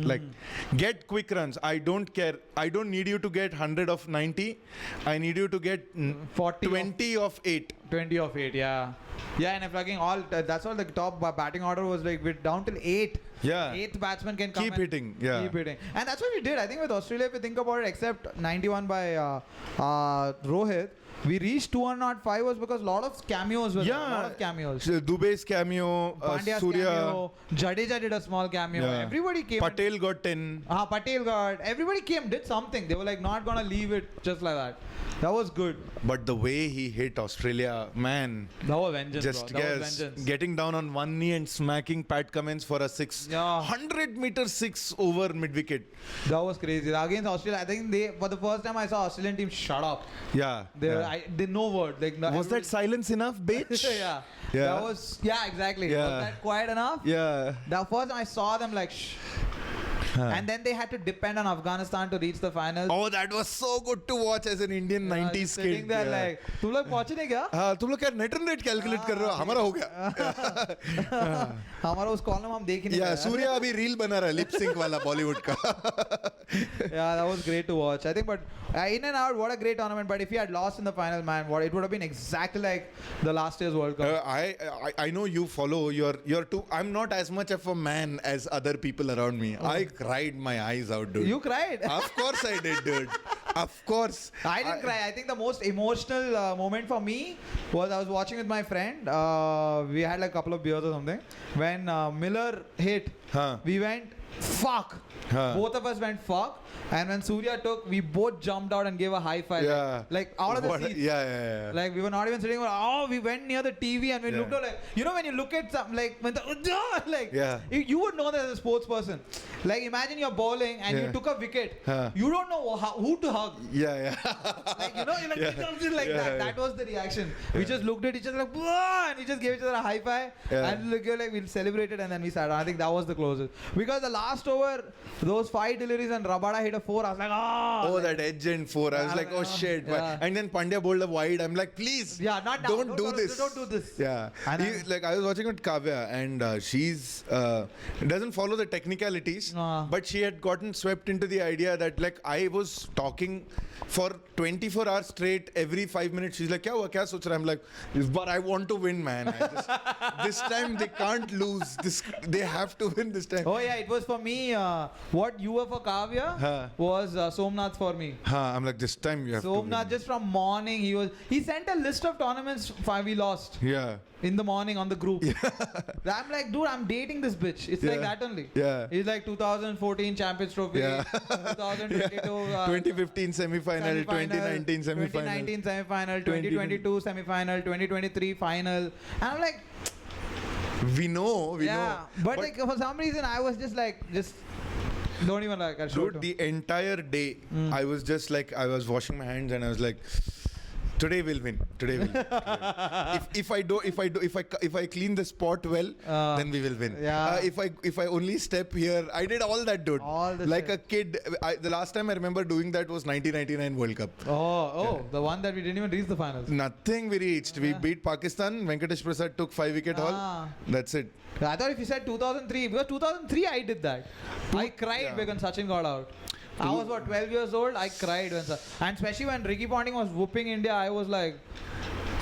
Get quick runs. I don't care. I don't need you to get 100 of 90. I need you to get 20 of 8. 20 of 8, yeah. Yeah, and if that's all the top batting order was like, we're down till 8. Yeah. 8th batsman can come Keep hitting. Yeah. Keep hitting. And that's what we did. I think with Australia, if you think about it, except 91 by Rohit, we reached 205 was because a lot of cameos were there. A lot of cameos. Dubey's cameo, Pandya's Surya. cameo, Jadeja did a small cameo. Yeah. Everybody came. Patel got 10. Everybody came, did something. They were like not gonna leave it just like that. That was good. But the way he hit Australia, man. That was vengeance, just bro. That was vengeance. Getting down on one knee and smacking Pat Cummins for a 6. Yeah. 100-meter 6 over mid-wicket. That was crazy. Against Australia, I think for the first time I saw Australian team shut up. Yeah. They no word. Was that silence enough, bitch? Yeah. That was, exactly. Yeah. Was that quiet enough? Yeah. The first time I saw them like, shh. And then they had to depend on Afghanistan to reach the finals. Oh, that was so good to watch as an Indian 90s kid. Sitting there like, तुम लोग पहुंचे नहीं क्या? हाँ, तुम लोग क्या net run rate calculate कर रहे हो? हमारा हो गया. हमारा उस column हम देख ही नहीं. Yeah, Surya अभी reel बना रहा है lip sync वाला Bollywood का. Yeah, that was great to watch. I think, but in and out, what a great tournament. But if he had lost in the final, man, it would have been exactly like the last year's World Cup. I know you follow. You're too. I'm not as much of a man as other people around me. I cried my eyes out, dude. You cried? Of course I did, dude. Of course. I didn't cry. I think the most emotional moment for me was I was watching with my friend. We had like a couple of beers or something. When Miller hit, we went, fuck. Both of us went, fuck. And when Surya took, we both jumped out and gave a high five. Yeah. Like out of the seats. Yeah. Like we were not even sitting. We went near the TV and we looked out like, you know, when you look at something like, when the, like, you would know that as a sports person. Like imagine you're bowling and you took a wicket. You don't know who to hug. Yeah. Like, you know, you're like, something like that. That was the reaction. We just looked at each other like, whoa, and we just gave each other a high five. And like, we celebrated and then we sat. I think that was the closest. Because the last over, those 5 deliveries and Rabada hit a 4. I was like, oh. Like, that edge and 4. I was like, oh shit. And then Pandya bowled a wide. I'm like, please. Yeah, not down. Don't do this. Don't do this. Yeah. Like I was watching with Kavya and she's doesn't follow the technicalities, but she had gotten swept into the idea that like I was talking for 24 hours straight every 5 minutes. She's like, kya soch raha? I'm like, but I want to win, man. This time they can't lose. They have to win this time. Oh yeah, it was for me. What you were for Kavya was Somnath for me. I'm like, this time you have to win. Somnath, just from morning, he sent a list of tournaments we lost. Yeah. In the morning on the group. I'm like, dude, I'm dating this bitch. It's like that only. Yeah. He's like 2014 Champions Trophy, 2022, 2015 semi-final, 2019 semi-final, 2019 semi-final, 2022 semi-final, 2023 final. And I'm like, we know. But like for some reason I was just like, don't even like. Dude, the entire day I was just like, I was washing my hands and I was like, today we'll win. If I clean the spot well, then we will win. Yeah. If I only step here, I did all that, dude. Like a kid. The last time I remember doing that was 1999 World Cup. The one that we didn't even reach the finals. Nothing we reached. We beat Pakistan. Venkatesh Prasad took 5-wicket haul. That's it. I thought if you said 2003, because 2003 I did that. I cried when Sachin got out. I was 12 years old. I cried and especially when Ricky Ponting was whooping India, I was like.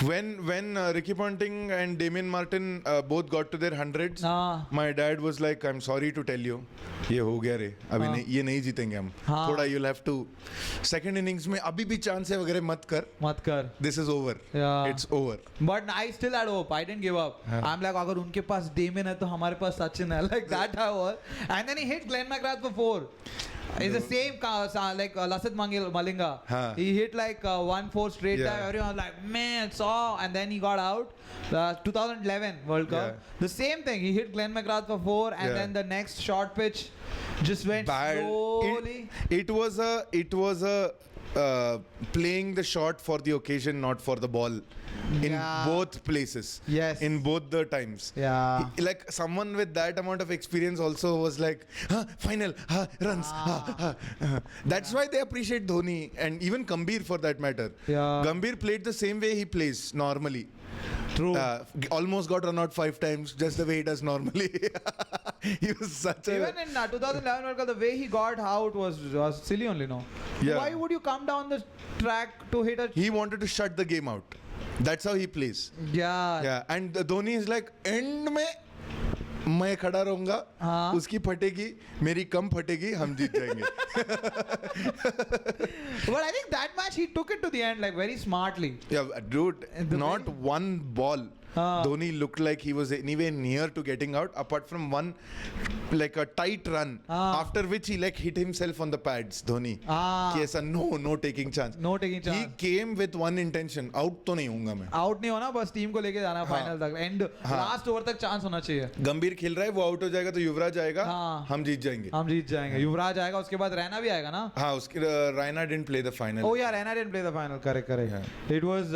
When Ricky Ponting and Damien Martin both got to their hundreds, my dad was like, I'm sorry to tell you, ये हो गया रे, अभी ये नहीं जीतेंगे हम. थोड़ा you'll have to. Second innings में अभी भी chance है वगैरह मत कर. This is over. It's over. But I still had hope. I didn't give up. I'm like, अगर उनके पास Damien है तो हमारे पास Sachin है. Like that I was. And then he hit Glenn McGrath for 4. It's the same like Lasith Malinga. He hit like 1-4 straight time. Everyone was like, man, and then he got out. 2011 World Cup. The same thing. He hit Glenn McGrath for 4 and then the next short pitch just went slowly. It was a playing the shot for the occasion, not for the ball. In both places. Yes. In both the times. Yeah. Like someone with that amount of experience also was like, final, runs. That's why they appreciate Dhoni and even Gambhir for that matter. Yeah. Gambhir played the same way he plays normally. True. Almost got run out 5 times, just the way he does normally. He was such Even in 2011 World Cup, the way he got out was silly only, no? Yeah. Why would you come down the track to hit a... He wanted to shut the game out. That's how he plays. Yeah. And Dhoni is like, end में मैं खड़ा रहूंगा, उसकी फटेगी, मेरी कम फटेगी, हम जीत जाएंगे. But I think that match he took it to the end like very smartly. Yeah, dude, not one ball. Dhoni looked like he was anywhere near to getting out, apart from one, like a tight run, after which he like hit himself on the pads. Dhoni, कि ऐसा no taking chance. No taking chance. He came with one intention, out तो नहीं होऊंगा मैं. Out नहीं होना, बस team को लेके जाना फाइनल तक. End last over तक चांस होना चाहिए. गंभीर खेल रहा है, वो आउट हो जाएगा तो युवराज आएगा, हम जीत जाएंगे. युवराज आएगा, उसके बाद रैना भी आएगा ना. हाँ, उसके Raina didn't play the final. Oh yeah, Raina didn't play the final. Correct. Yeah. It was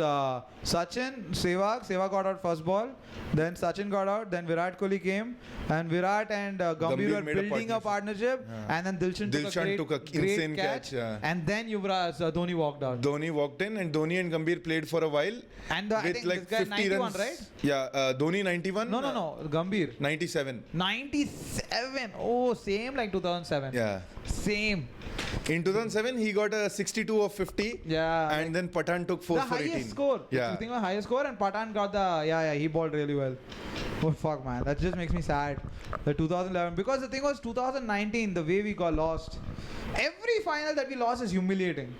Sachin, Sehwag got out first ball. Then Sachin got out. Then Virat Kohli came, and Virat and Gambhir were building a partnership. And then Dilshan took a great insane catch. And then Dhoni walked out. Dhoni walked in, and Dhoni and Gambhir played for a while. And I think like this guy 50 91, runs, right? Yeah, Dhoni 91. No, Gambhir 97. 97. Oh, same like 2007. Yeah. Same. In 2007, he got a 62 of 50. Yeah. And then Pathan took 4 for 18. The highest score. Yeah. You think the highest score, and Pathan got the he bowled really well. Oh fuck, man, that just makes me sad. The 2011, because the thing was 2019, the way we got lost. Every final that we lost is humiliating.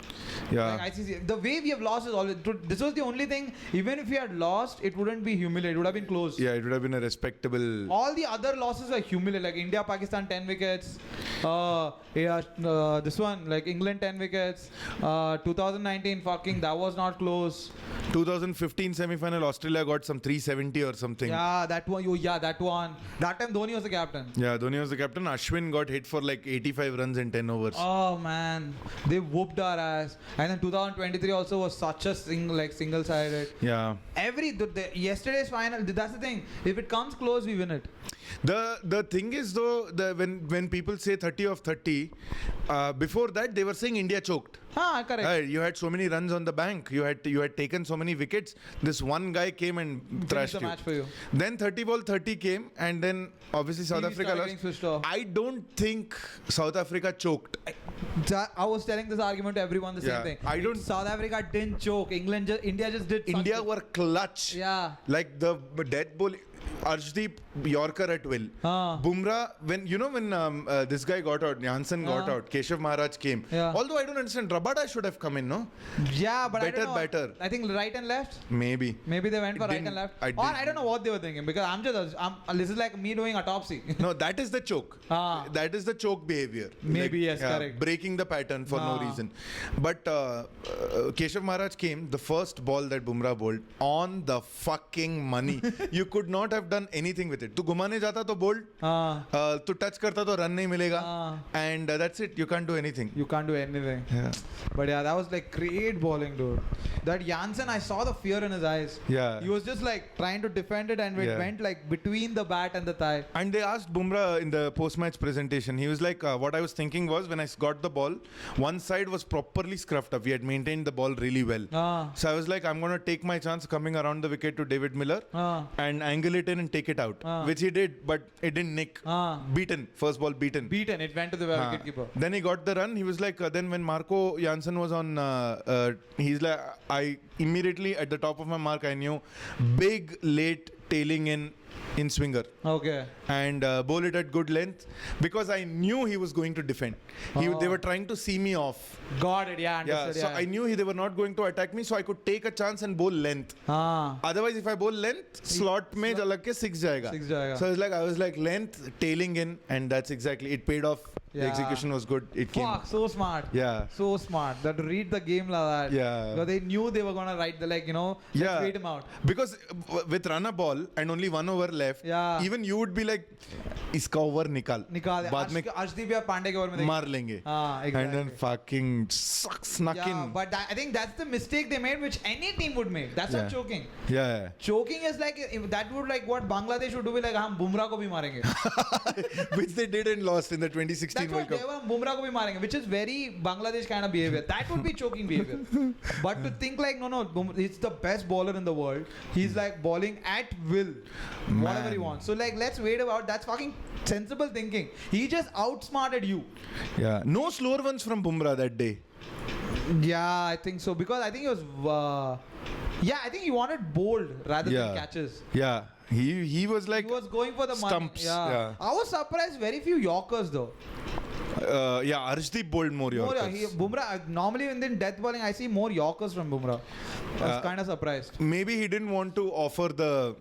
Yeah. Like ICC, the way we have lost is always. This was the only thing. Even if we had lost, it wouldn't be humiliating. It would have been close. Yeah, it would have been a respectable. All the other losses were humiliating. Like India, Pakistan, 10 wickets. This one, like England, 10 wickets. 2019, fucking, that was not close. 2015 semi-final, Australia got some 370 or something. Yeah, that one. That one. That time Dhoni was the captain. Yeah, Dhoni was the captain. Ashwin got hit for like 85 runs in 10 overs. Oh man, they whooped our ass. And then 2023 also was such a single-sided. Yeah. Yesterday's final. That's the thing. If it comes close, we win it. The thing is though, when people say 30 of 30, before that they were saying India choked. Correct. You had so many runs on the bank. You had taken so many wickets. This one guy came and thrashed the you. match for you. Then 30 ball 30 came, and then obviously South TV Africa started lost. getting switched off. I don't think South Africa choked. I was telling this argument to everyone the Yeah, same thing. I don't- South Africa didn't choke. India just did. India something. were clutch. Yeah. Like the death ball. Arshdeep Yorker at will. Bumrah, when this guy got out, Jansen got out, Keshav Maharaj came. Yeah. Although I don't understand, Rabada should have come in, no? Yeah, but Better, I don't know. better. I think right and left. Maybe. Maybe they went for right Didn't- and left. I Or didn't- I don't know what they were thinking, because this is like me doing autopsy. No, that is the choke. That is the choke behavior. Maybe, yes, correct. Breaking the pattern for no reason. But Keshav Maharaj came, the first ball that Bumrah bowled, on the fucking money. You could not have done anything with it. तू घुमाने जाता तो bold, तू touch करता तो run नहीं मिलेगा, and that's it. You can't do anything. You can't do anything. Yeah. But yeah, that was like great bowling, dude. That Jansen, I saw the fear in his eyes. Yeah. He was just like trying to defend it, and it went like between the bat and the thigh. And they asked Bumrah in the post-match presentation. He was like, what I was thinking was, when I got the ball, one side was properly scruffed up. We had maintained the ball really well. So I was like, I'm going to take my chance coming around the wicket to David Miller and angle it in and take it out. Which he did, but it didn't nick. Beaten. First ball beaten. Beaten. It went to the wicketkeeper. Then he got the run. He was like, then when Marco Jansen was on, he's like, I immediately at the top of my mark, I knew big late tailing in swinger. Okay. And bowl it at good length, because I knew he was going to defend. They were trying to see me off. Got it. Yeah, understood. So I knew they were not going to attack me, so I could take a chance and bowl length. Otherwise, if I bowl length, slot mein jalag ke six jayega. So I was like length, tailing in, and that's exactly, it paid off. The execution was good. It came. Fuck, so smart. Yeah. So smart. That to read the game like that. Yeah. Because they knew they were gonna write let's wait him out. Because with run a ball and only 1 over left, even you would be like, iska over nikal. Baad mein Arshdeep या पांडे के over में maar lenge. Exactly. And then fucking snuck in. But I think that's the mistake they made, which any team would make. That's not choking. Yeah. Choking is like, that would like what Bangladesh would do, like हम Bumrah को भी मारेंगे. Which they did and lost in the 2016 That's World what Cup. they were, Bumrah को भी मारेंगे, which is very Bangladesh kind of behavior. That would be choking behavior. But to think like, no, he's the best bowler in the world. He's like bowling at will, whatever he wants. So like, let's wait about. That's fucking sensible thinking. He just outsmarted you. Yeah. No slower ones from Bumrah that day. Yeah, I think so, because I think he was. I think he wanted bold rather than catches. Yeah. He was like. He was going for the stumps. Money. Yeah. I was surprised. Very few Yorkers though. Arshdeep bowled more Yorkers. Bumrah, normally in the death bowling, I see more Yorkers from Bumrah. I was kind of surprised. Maybe he didn't want to offer the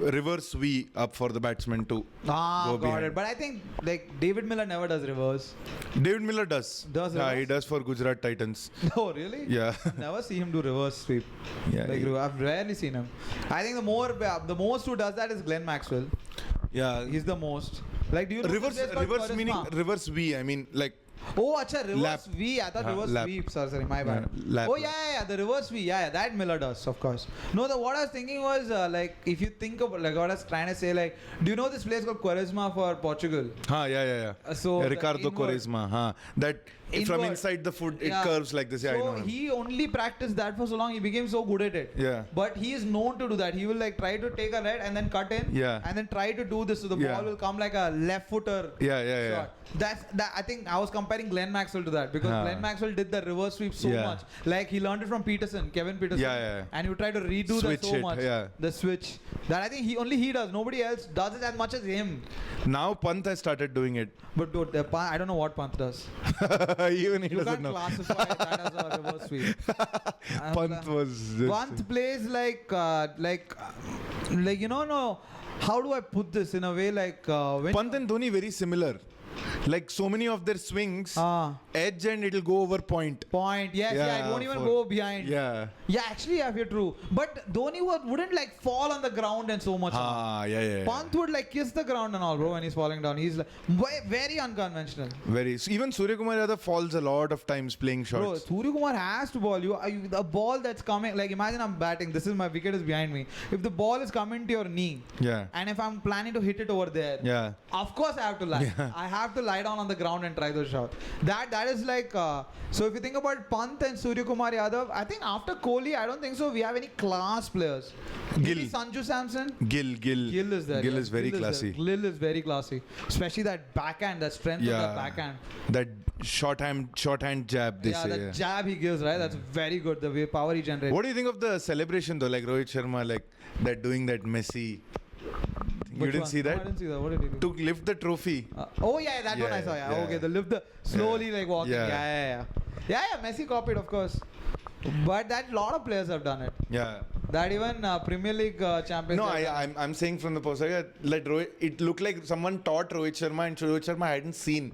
reverse V up for the batsman to go got behind. it. But I think like David Miller never does reverse. David Miller does. Does Yeah, reverse? he does for Gujarat Titans. Oh, really? Yeah. Never see him do reverse sweep. Yeah. Like, I've rarely seen him. I think the most who does that is Glenn Maxwell. Yeah. He's the most. Like, do you know Reverse this place called meaning Charisma? reverse V. I mean, like. Oh, acha, reverse Lap. V. I thought reverse lap. sweep. Sorry, my bad. Lap. Oh, yeah, the reverse V. Yeah, that Miller does, of course. No, what I was thinking was, like, if you think of, like, what I was trying to say, like, do you know this place called Quaresma for Portugal? Yeah. So, Ricardo inward. Quaresma. That from Inward. inside the foot, it curves like this. Yeah, I know So him. he only practiced that for so long, he became so good at it. Yeah. But he is known to do that. He will like try to take a red and then cut in. Yeah. And then try to do this, so the Yeah. ball will come like a left footer. Yeah. shot. That's that. I think I was comparing Glenn Maxwell to that because Glenn Maxwell did the reverse sweep so much. Like he learned it from Kevin Peterson. And he would try to redo that so much. The switch. That I think he does. Nobody else does it as much as him. Now Pant has started doing it. But dude, I don't know what Pant does. Even he you doesn't know. You can't classify that as a reverse sweep. Pant was. Pant plays like you know, no. How do I put this in a way like when Pant and Dhoni very similar. Like so many of their swings, edge and it'll go over point. Yes, it won't even go behind. Yeah, actually, you're true. But Dhoni wouldn't like fall on the ground and so much. Pant would like kiss the ground and all, bro, when he's falling down. He's like very unconventional. Very. Even Surya Kumar Yadav falls a lot of times playing shots. Bro, Surya Kumar has to ball you. The ball that's coming, like imagine I'm batting. This is my wicket is behind me. If the ball is coming to your knee, and if I'm planning to hit it over there, of course I have to lie. I have to lie down on the ground and try those shots. That is like so if you think about Pant and Surya Kumar Yadav, I think after Kohli, I don't think so we have any class players. Gill. Maybe Sanju Samson. Gill is there. Gill is very classy. Gill is very classy. Especially that backhand, that strength of that backhand. That shorthand jab, they say. That jab he gives, right? That's very good, the way power he generates. What do you think of the celebration though? Like Rohit Sharma, like that doing that Messi. You didn't see that? No, I didn't see that. What did he do? To lift the trophy. That one I saw. Okay, the slowly like walking. Yeah. Messi copied, of course. But that lot of players have done it. Yeah. That even Premier League champions. No, I'm saying from the perspective like it looked like someone taught Rohit Sharma and Rohit Sharma hadn't seen.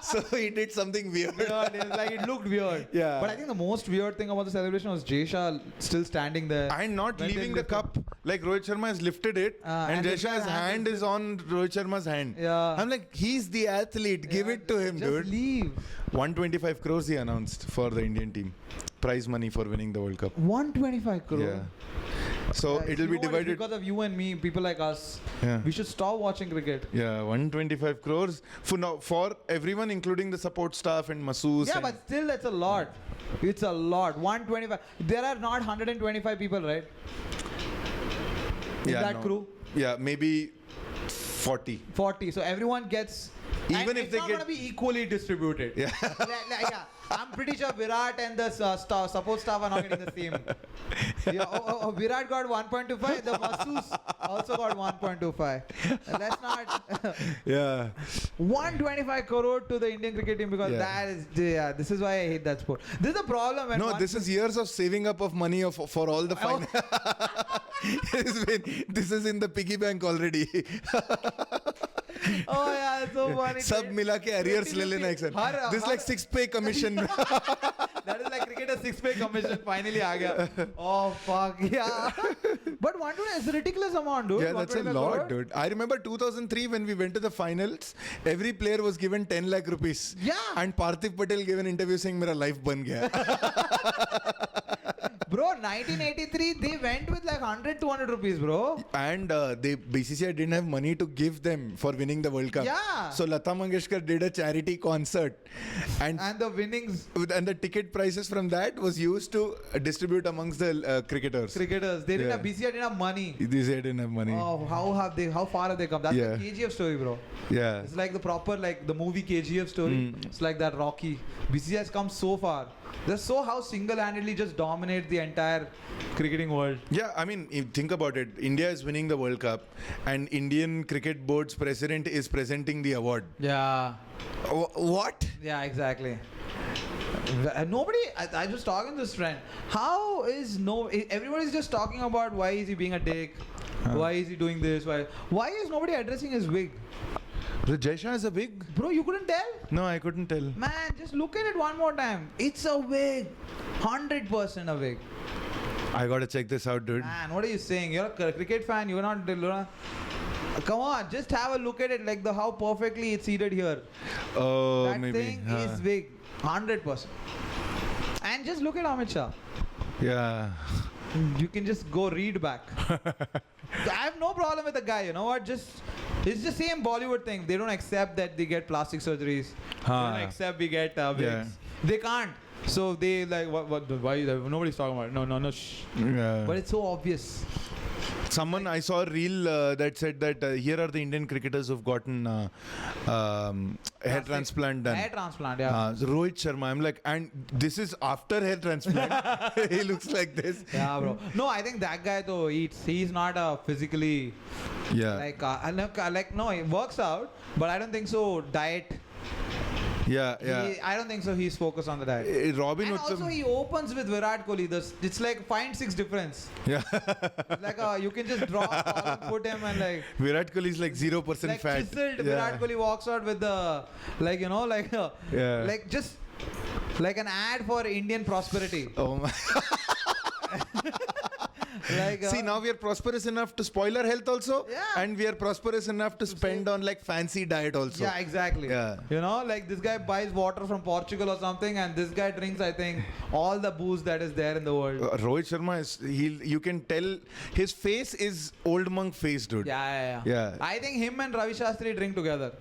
So he did something weird. It looked weird. Yeah. But I think the most weird thing about the celebration was Jay Shah still standing there. And not leaving the cup. Like Rohit Sharma has lifted it and Jay Shah's hand is on Rohit Sharma's hand. Yeah. I'm like, he's the athlete. Give it to him, dude. Just leave. 125 crores he announced for the Indian team. Prize money for winning the World Cup. 125 crores. Yeah. So it'll be divided. Because of you and me, people like us, we should stop watching cricket. Yeah, 125 crores for everyone, including the support staff and masseuse. Yeah, but still, that's a lot. It's a lot. 125. There are not 125 people, right? In that crew? Yeah, maybe 40. 40. So everyone gets. Even if it's they not get. Going to be equally distributed. Yeah. I'm pretty sure Virat and the support staff are not getting the same. Virat got 1.25. The masseuse also got 1.25. Let's not. 125 crore to the Indian cricket team because that is. This is why I hate that sport. This is the problem. No, this is years of saving up of money for all the final. This is in the piggy bank already. Oh yeah, it's so funny. सब मिला के arrears ले लेना एक साथ. This is like 6-pay commission. That is like cricket a 6-pay commission finally आ गया. Oh fuck yeah. But 120 is a ridiculous amount, dude. Yeah, that's a lot, dude. I remember 2003 when we went to the finals, every player was given 10 lakh rupees. Yeah. And Parthiv Patel gave an interview saying मेरा life बन गया. Bro, 1983 they went with like 100-200 rupees, bro. And BCCI didn't have money to give them for winning the World Cup. Yeah. So Lata Mangeshkar did a charity concert, and the winnings and the ticket prices from that was used to distribute amongst the cricketers. They didn't have BCCI didn't have money. BCCI didn't have money. Oh, how far have they come? That's the KGF story, bro. Yeah. It's like the proper like the movie KGF story. It's like that Rocky. BCCI has come so far. That's so how single-handedly just dominate the entire cricketing world. Yeah, I mean, think about it. India is winning the World Cup, and Indian Cricket Board's president is presenting the award. Yeah. What? Yeah, exactly. Nobody. I was talking to this friend. How is everybody's just talking about why is he being a dick? Why is he doing this? Why is nobody addressing his wig? Jay Shah is a wig? Bro, you couldn't tell? No, I couldn't tell. Man, just look at it one more time. It's a wig. 100% a wig. I gotta check this out, dude. Man, what are you saying? You're a cricket fan. You're not. Come on, just have a look at it. Like how perfectly it's seated here. Oh, that maybe. Thing is wig. 100%. And just look at Amit Shah. Yeah. You can just go read back. I have no problem with the guy. You know what? It's the same Bollywood thing. They don't accept that they get plastic surgeries. They don't accept we get wigs. Yeah. They can't. So they like why nobody's talking about it. No. Shh. Yeah. But it's so obvious. Someone I saw a reel that said that here are the Indian cricketers who've gotten hair transplant done. Hair transplant, yeah. Rohit Sharma. I'm like, and this is after hair transplant. He looks like this. Yeah, bro. No, I think that guy though eats. He's not physically Yeah. like no, he works out, but I don't think so. Diet. Yeah. I don't think so. He's focused on the diet. Robin And Uttam. also he opens with Virat Kohli. It's like 5-6 difference. Yeah. It's like you can just drop or put him and like Virat Kohli is like 0% like fat. chiseled. Yeah. Virat Kohli walks out with the like Yeah. like just like an ad for Indian prosperity. Oh my. Like See, now we are prosperous enough to spoil our health also. Yeah. And we are prosperous enough to spend on like fancy diet also. Yeah, exactly. Yeah. You know, like this guy buys water from Portugal or something, and this guy drinks, I think, all the booze that is there in the world. Rohit Sharma is you can tell his face is old monk face, dude. Yeah. Yeah. I think him and Ravi Shastri drink together.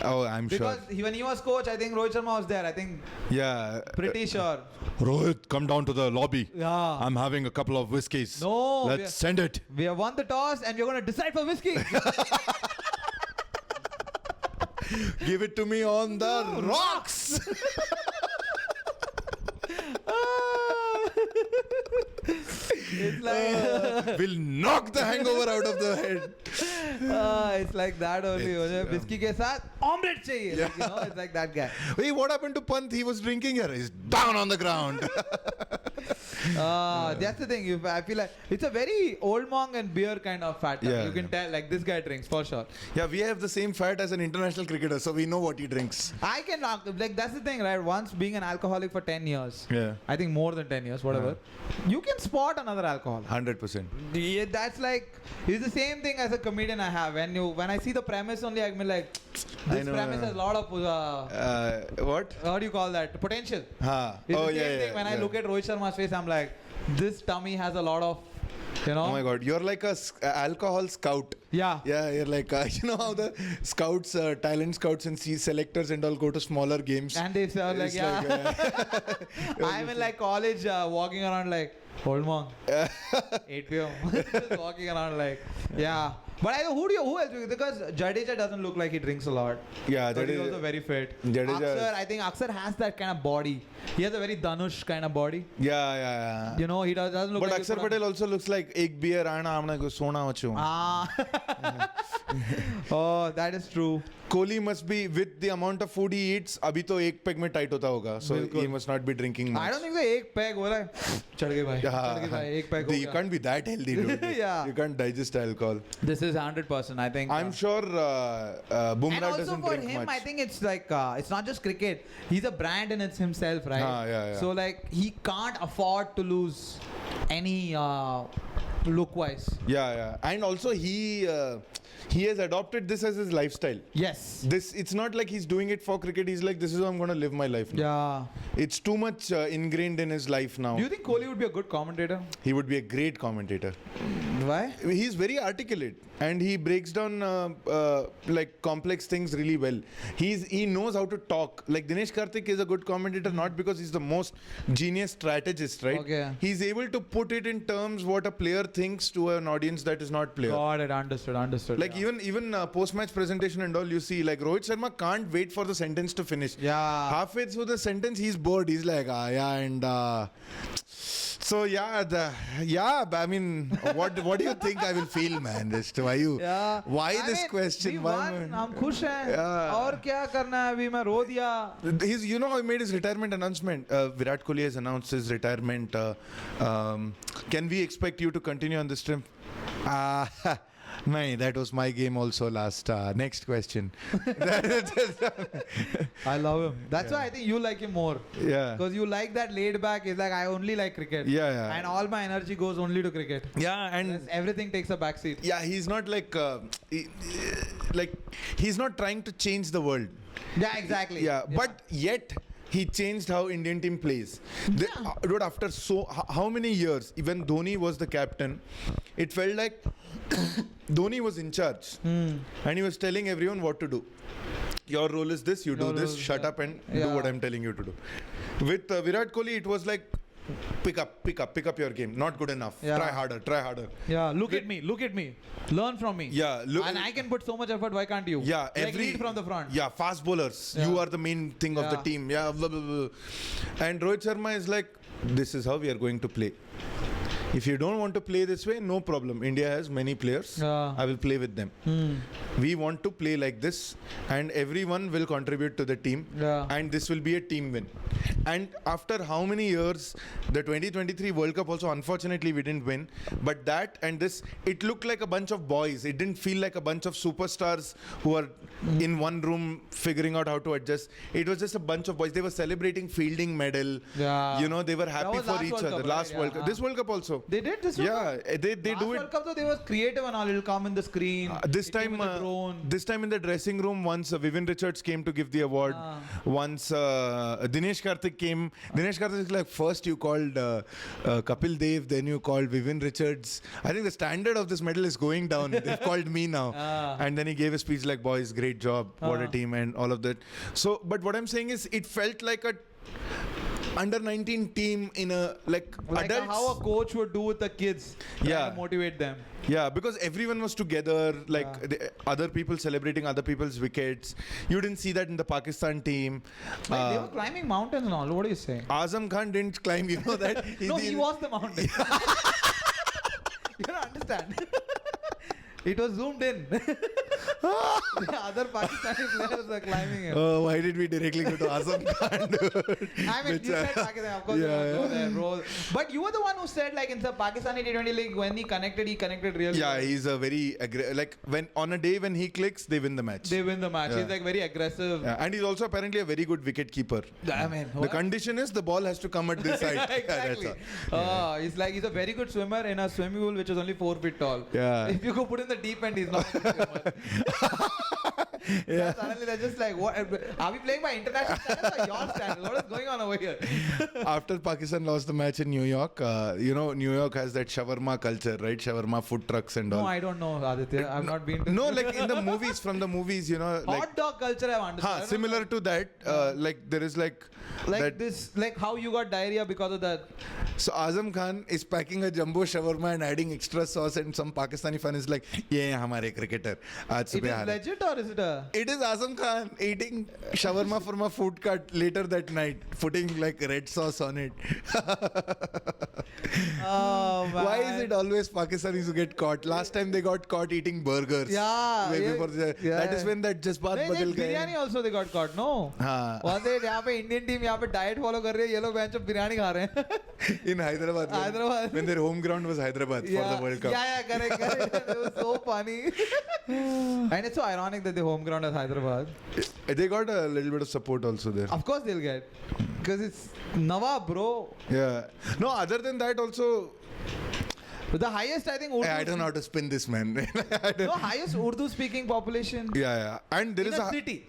Oh, I'm Because sure. when he was coach, I think Rohit Sharma was there. I think Yeah. pretty sure. Rohit, come down to the lobby. Yeah. I'm having a couple of whiskeys. No, Let's send it. We have won the toss and we're going to decide for whiskey. Give it to me on the rocks. It's like We'll knock the hangover out of the head. it's like that only. Whiskey ke saath omelette chahiye. Like, you know, it's like that guy. Hey, what happened to Pant? He was drinking here. He's down on the ground. That's the thing. I feel like it's a very old monk and beer kind of fat. Yeah, You can tell, like this guy drinks for sure. Yeah, we have the same fat as an international cricketer, so we know what he drinks. I can like that's the thing, right? Once being an alcoholic for 10 years, Yeah. I think more than 10 years, whatever, you can spot another alcohol. 100%. Yeah, that's like it's the same thing as a comedian I have. When I see the premise only, I'm like, I this know, premise has a lot of What? what do you call that? Potential. Ha. It's Oh, the yeah, same yeah. thing when I yeah. look at Rohit Sharma's face, I'm like, this tummy has a lot of, you know. Oh my god, you're like a alcohol scout. Yeah. Yeah, you're like, you know how the scouts, talent scouts and selectors and all go to smaller games? And they say like, It's yeah. I'm in like college walking around like, hold on. 8 p.m. Just walking around like, yeah. But I know who else? Because Jadeja doesn't look like he drinks a lot. Yeah, But he's also very fit. Jadeja- I think Aksar has that kind of body. He has a very Dhanush kind of body. Yeah. You know, he doesn't look But like Akshar Patel also looks like ek beer aana amna ko sona vachu. Ah. Oh, that is true. Kohli must be with the amount of food he eats. Abhi to ek peg mein tight hota hoga. So Bilkul. he must not be drinking much. I don't think so. Ek peg bola hai. Chad gaye bhai. Chad gaye bhai. Ek peg ho You gaya. can't be that healthy, dude. Yeah. You can't digest alcohol. This is 100%. I think. I'm sure Bumrah and also doesn't for drink him, much. I think it's like it's not just cricket. He's a brand in it's himself, right? Yeah. So like he can't afford to lose any look-wise. Yeah. And also he has adopted this as his lifestyle. Yes. It's not like he's doing it for cricket. He's like, this is how I'm going to live my life now. Yeah. It's too much ingrained in his life now. Do you think Kohli would be a good commentator? He would be a great commentator. Why? He's very articulate and he breaks down like complex things really well. He knows how to talk. Like Dinesh Karthik is a good commentator not because he's the most genius strategist, right? Okay. He's able to put it in terms what a player thinks to an audience that is not player. Got it. Understood. Like even post-match presentation and all, you see, like Rohit Sharma can't wait for the sentence to finish. Yeah. Halfway through the sentence, he's bored. He's like, so I mean, what do you think I will feel, man? Why this question? We Why? won. हम खुश हैं. Yeah. और क्या करना है अभी मैं रो दिया. You know how he made his retirement announcement. Virat Kohli has announced his retirement. Can we expect you to continue on this trip? No, that was my game also last. Next question. I love him. That's why I think you like him more. Yeah. Because you like that laid back. It's like I only like cricket. Yeah. And all my energy goes only to cricket. Yeah, and Yes, everything takes a backseat. yeah, he's not like he's not trying to change the world. Yeah, exactly. Yeah, but yet he changed how Indian team plays. Dude, after how many years, even Dhoni was the captain, it felt like Dhoni was in charge and he was telling everyone what to do. Your role is this, you do Your this, role, shut yeah. up and do Yeah. what I'm telling you to do. With Virat Kohli, it was like pick up your game. Not good enough. Yeah. Try harder. Yeah, look at me. Learn from me. Yeah, look. And I can put so much effort. Why can't you? Yeah, like lead from the front. Yeah, fast bowlers. Yeah. You are the main thing of the Yeah. team. Yeah, blah, blah, blah. And Rohit Sharma is like, this is how we are going to play. If you don't want to play this way, no problem. India has many players. Yeah. I will play with them. We want to play like this, and everyone will contribute to the team. Yeah. And this will be a team win. And after how many years, the 2023 World Cup also, unfortunately, we didn't win. But that and this, it looked like a bunch of boys. It didn't feel like a bunch of superstars who are in one room figuring out how to adjust. It was just a bunch of boys. They were celebrating fielding medal. Yeah. You know, they were happy was for last each World other. Cup, Last right? World Yeah. Cup. This World Cup also. They did this. Yeah, they Last do it. World Cup though, they were creative and all. It'll come in the screen. This It came time, with the drone. this time in the dressing room, once Vivian Richards came to give the award. Once Dinesh Karthik came. Dinesh Karthik is like, first you called Kapil Dev, then you called Vivian Richards. I think the standard of this medal is going down. They've called me now. And then he gave a speech like, boys, great job, what a team, and all of that. So, but what I'm saying is, it felt like a under 19 team in a like adults. How a coach would do with the kids. Trying Yeah. to motivate them. Yeah, because everyone was together, like other people celebrating other people's wickets. You didn't see that in the Pakistan team. Like, they were climbing mountains and all. What do you say? Azam Khan didn't climb, you know that? No, he was the mountain. You don't understand. It was zoomed in. The other Pakistani players were climbing it. Oh, why did we directly go to Azam Khan? Dude? I mean, you said Pakistan, of course, you must go there, bro. But you were the one who said, like, in the Pakistani T20 league, when he connected really Yeah, well. he's a very like when on a day when he clicks, they win the match. They win the match. Yeah. He's like very aggressive. Yeah, and he's also apparently a very good wicket keeper. I mean, The condition is the ball has to come at this side. Yeah, exactly. He's like, he's a very good swimmer in a swimming pool which is only 4 feet tall. Yeah. If you go put in the deep end, he's not a good swimmer. Suddenly they're just like, what? Are we playing by international standards or your standards? What is going on over here? After Pakistan lost the match in New York, you know, New York has that shawarma culture, right? Shawarma food trucks and all. No, I don't know, Aditya. I've not been to No, like in the movies, from the movies, you know, like hot dog culture I've understood. I don't similar know. to that, like there is like that. This, like how you got diarrhea because of that. So Azam Khan is packing a jumbo shawarma and adding extra sauce, and some Pakistani fan is like, "ये हमारे cricketer." आज It सुबह is हारा. legit or is it a? It is Azam Khan eating shawarma from a food cart later that night, putting like red sauce on it. Oh man. Why is it always Pakistanis who get caught? Last time they got caught eating burgers. Yeah. Way yeah, before that is when that Jazbaat नहीं, badal नहीं, biryani gaye. also they got caught. No. हाँ. वहाँ से यहाँ पे Indian team यहाँ पे diet follow कर रही है, ये लोग बेंच पे बिरयानी खा रहे हैं. In Hyderabad. Hyderabad. When their home ground was Hyderabad for the World Cup. Yeah, correct. It was so funny. And it's so ironic that the home ground is Hyderabad. They got a little bit of support also there. Of course they'll get. Because it's Nawab, bro. Yeah. No, other than that also, The highest, I think, Urdu. I don't know how to spin this, man. I don't- No, highest Urdu speaking population Yeah. And there in is a city.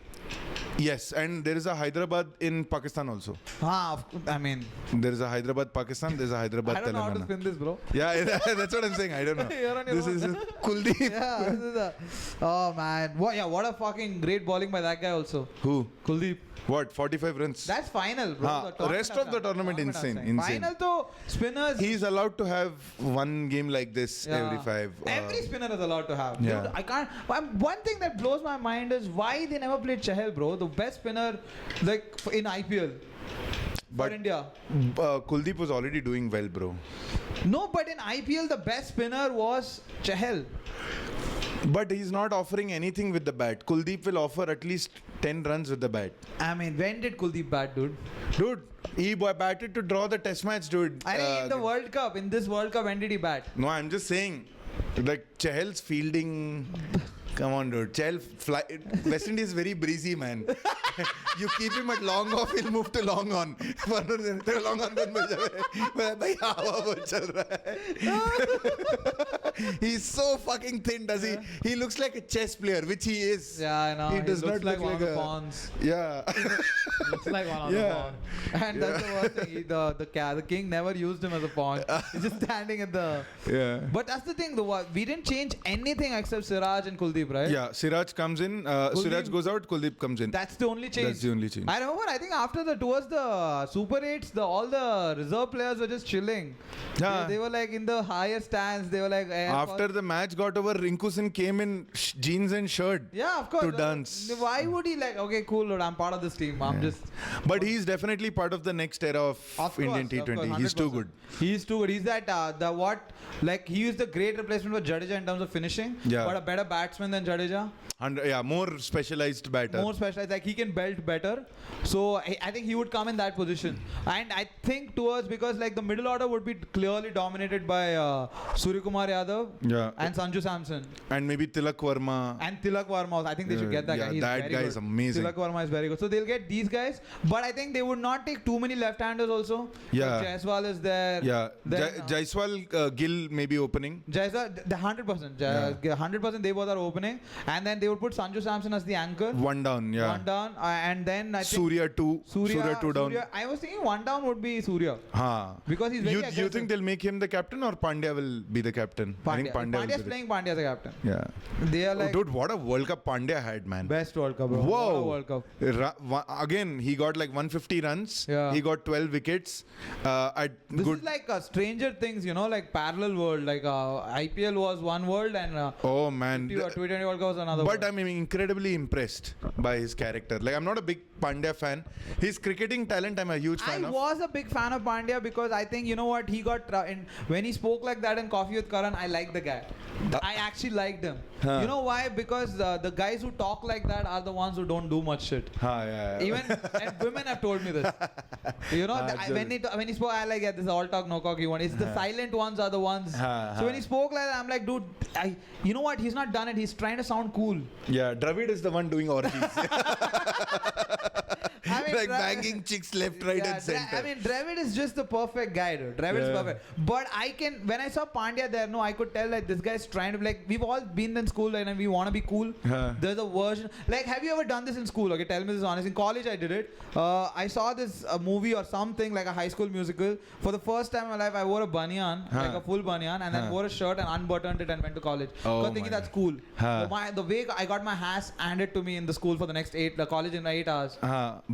Yes, and there is a Hyderabad in Pakistan also. I mean, There is a Hyderabad Pakistan, there's a Hyderabad I don't know how to Telangana. spin this, bro. Yeah, that's what I'm saying. I don't know. You're on your This own. is Kuldeep. Yeah, this is oh man. What a fucking great bowling by that guy also. Who? Kuldeep. What? 45 runs. That's final, bro. Haan, The tournament rest I'm of the saying. tournament I'm insane, saying. insane. Final though, spinners. He's allowed to have one game like this Yeah. every 5. Every spinner is allowed to have. Yeah. Dude, I can't. One thing that blows my mind is why they never played Chahal, bro. The best spinner, like in IPL for But India. Kuldeep was already doing well, bro. No, but in IPL the best spinner was Chahal. But he's not offering anything with the bat. Kuldeep will offer at least 10 runs with the bat. I mean, when did Kuldeep bat, dude? Dude, he batted to draw the test match, dude. I think in the World Cup, in this World Cup, when did he bat? No, I'm just saying, like Chahal's fielding. Come on, dude. Chahal fly. West Indies is very breezy, man. You keep him at long off, he'll move to long on. long on, then मिल जाए. भाई हवा बहुत चल रहा है. He's so fucking thin, does he? He looks like a chess player, which he is. Yeah, I know. He does looks not like look one like of the a pawns. Yeah. Looks like one of the Yeah. pawns. And that's the worst thing. The king never used him as a pawn. He's just standing at the. Yeah. But that's the thing. We didn't change anything except Siraj and Kuldeep, right? Yeah. Siraj comes in. Siraj goes out. Kuldeep comes in. That's the only change. That's the only change. I remember. I think after towards the Super 8s, all the reserve players were just chilling. Yeah. They were like in the higher stands. They were like. After the match got over, Rinku Singh came in jeans and shirt. Yeah, of course. To dance. Why would he like? Okay, cool. Lord, I'm part of this team. I'm just. But he's definitely part of the next era of Indian T20. He's too good. He's too good. He's that he is the great replacement for Jadeja in terms of finishing. Yeah. But a better batsman than Jadeja. And yeah, more specialized batter. More specialized. Like he can belt better. So I think he would come in that position. And I think towards because like the middle order would be clearly dominated by Suryakumar Yadav and Sanju Samson. And maybe Tilak Verma. And Tilak Verma. I think they should get that guy. He's that very guy good. is amazing. Tilak Verma is very good. So they'll get these guys. But I think they would not take too many left-handers also. Yeah. Like Jaiswal is there. Yeah. Then, Jaiswal, Gill may be opening. Jaiswal, the 100%. 100% they both are opening. And then they would put Sanju Samson as the anchor. One down, yeah. One down. And then I think Surya 2. Surya 2 down. I was thinking one down would be Surya. Because he's very aggressive. You think they'll make him the captain or Pandya will be the captain? I think Pandya Pandya's playing Pandya as a captain. Yeah. They are like dude, what a World Cup Pandya had, man. Best World Cup, bro. Whoa. What a World Cup. Again, he got like 150 runs. Yeah. He got 12 wickets. This is like Stranger Things, like parallel world. Like IPL was one world and oh man, T20 World Cup was another but world. I'm imicredibly impressed by his character. Like, I'm not a big Pandya fan. His cricketing talent, I'm a huge fan I of. was a big fan of Pandya because I think, you know what, he got, when he spoke like that in Coffee with Karan, I liked the guy. I actually liked him. You know why? Because the guys who talk like that are the ones who don't do much shit. Yeah. Even and women have told me this. When he spoke, I like, this is all talk, no cock. It's the silent ones are the ones. So when he spoke like that, I'm like, dude, you know what? He's not done it. He's trying to sound cool. Yeah, Dravid is the one doing orgies. I mean, like banging chicks left, right, and center. I mean, Dravid is just the perfect guy, dude. Dravid is perfect. But when I saw Pandya there, I could tell like this guy's trying to we've all been in school and we want to be cool. There's a version. Like, have you ever done this in school? Okay, tell me this honestly. In college, I did it. I saw this movie or something like a high school musical. For the first time in my life, I wore a banyan, like a full banyan, and then wore a shirt and unbuttoned it and went to college. Because thinking that's cool. The way I got my ass handed to me in the school for the next college in 8 hours.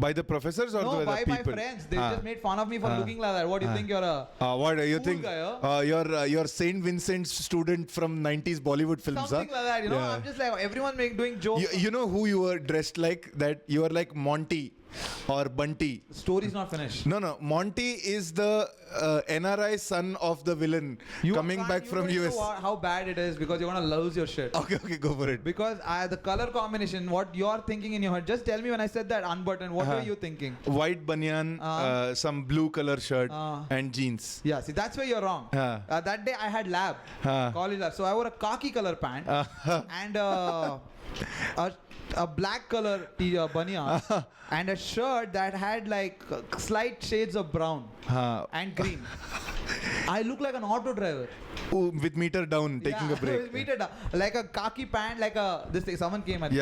By the professors or no, by by the people? my friends. They just made fun of me for looking like that. What do you think you're a what do you cool think? Guy, you're Saint Vincent's student from 90s Bollywood films, something like that, I'm just like, everyone doing jokes. You know who you were dressed like? That you were like Monty or Bunty. The story's not finished. No. Monty is the NRI son of the villain coming back from US. How bad it is because you're gonna lose your shit. Okay, go for it. Because the color combination, what you're thinking in your head, just tell me when I said that unbuttoned, what were you thinking? White banyan, some blue color shirt, and jeans. Yeah, see, that's where you're wrong. That day I had lab, college lab, so I wore a khaki color pant and a black color banyan and a shirt that had like slight shades of brown and green. I look like an auto driver. Ooh, with meter down, taking a break. With meter down. Like a khaki pant, like this thing. Someone came at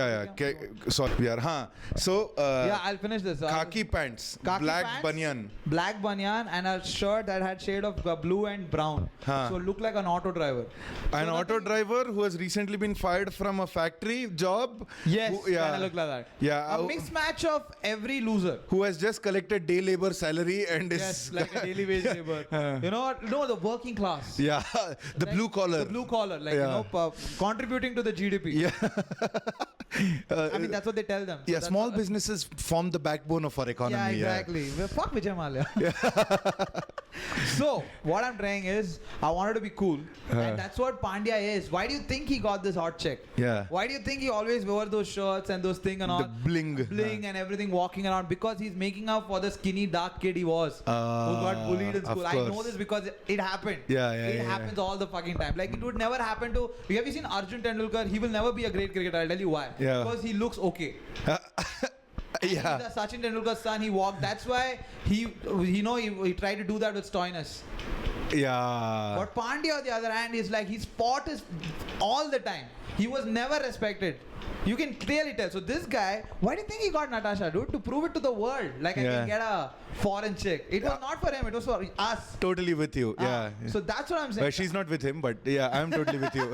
Sorry, we are. So, I'll finish this. Khaki pants, black banyan. Black banyan and a shirt that had shade of blue and brown. So look like an auto driver. An auto driver who has recently been fired from a factory job. Yes, kinda look like that. Yeah. A mismatch of every loser. Who has just collected day labor salary and is... Yes, like a daily wage labor. You know what? No, the working class. Yeah, the like, blue collar. The blue collar, like, contributing to the GDP. Yeah. I mean, that's what they tell them. So small businesses form the backbone of our economy. Yeah, exactly. Fuck Vijay Mallya. So, what I'm trying is, I wanted to be cool. And that's what Pandya is. Why do you think he got this hot check? Yeah. Why do you think he always wore those shirts and those things and all? The bling. And everything walking around? Because he's making up for the skinny, dark kid he was. Who got bullied in school. I know this because it happened. It happens all the fucking time. Like, it would never happen to... Have you seen Arjun Tendulkar? He will never be a great cricketer. I'll tell you why. Yeah. Because he looks okay. Yeah. He's Sachin Tendulkar's son. He walked. That's why he tried to do that with Stoinis. Yeah. But Pandya, on the other hand, is like his spot is all the time. He was never respected. You can clearly tell. So this guy, why do you think he got Natasha, dude? To prove it to the world. Like I Yeah. can get a foreign chick. It was not for him. It was for us. Totally with you. Yeah. So that's what I'm saying. She's not with him, but yeah, I'm totally with you.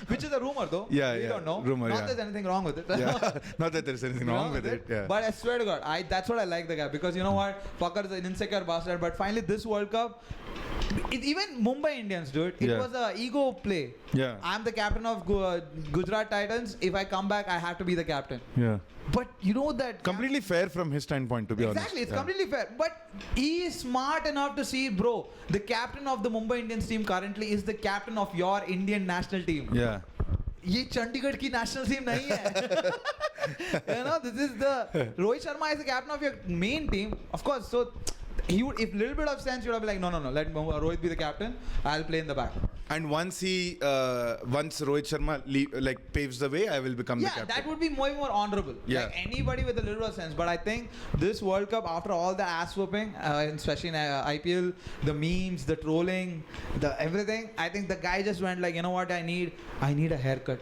Which is a rumor, though. Yeah, We yeah. don't know. Rumor, not yeah. that there's anything wrong with it. Yeah. Not that there's anything wrong with it. Yeah. But I swear to God, that's what I like the guy, because you know what? Fucker is an insecure bastard. But finally, this World Cup, even Mumbai Indians, dude, it Yeah. was a ego play. Yeah. I'm the captain of Gujarat Titans. If I come back, I have to be the captain. Yeah. But you know that Completely fair from his standpoint, to be honest. exactly, it's Yeah. completely fair. But he is smart enough to see, bro, the captain of the Mumbai Indians team currently is the captain of your Indian national team. Yeah. ये चंडीगढ़ की national team नहीं है. You know, this is the Rohit Sharma is the captain of your main team, of course. So he would, if little bit of sense, you would have been like, no, let Rohit be the captain. I'll play in the back. And once Rohit Sharma paves the way, I will become the Yeah, captain. that would be more honorable. Yeah. Like anybody with a little bit of sense. But I think this World Cup, after all the ass whooping, especially in IPL, the memes, the trolling, the everything, I think the guy just went like, you know what I need? I need a haircut.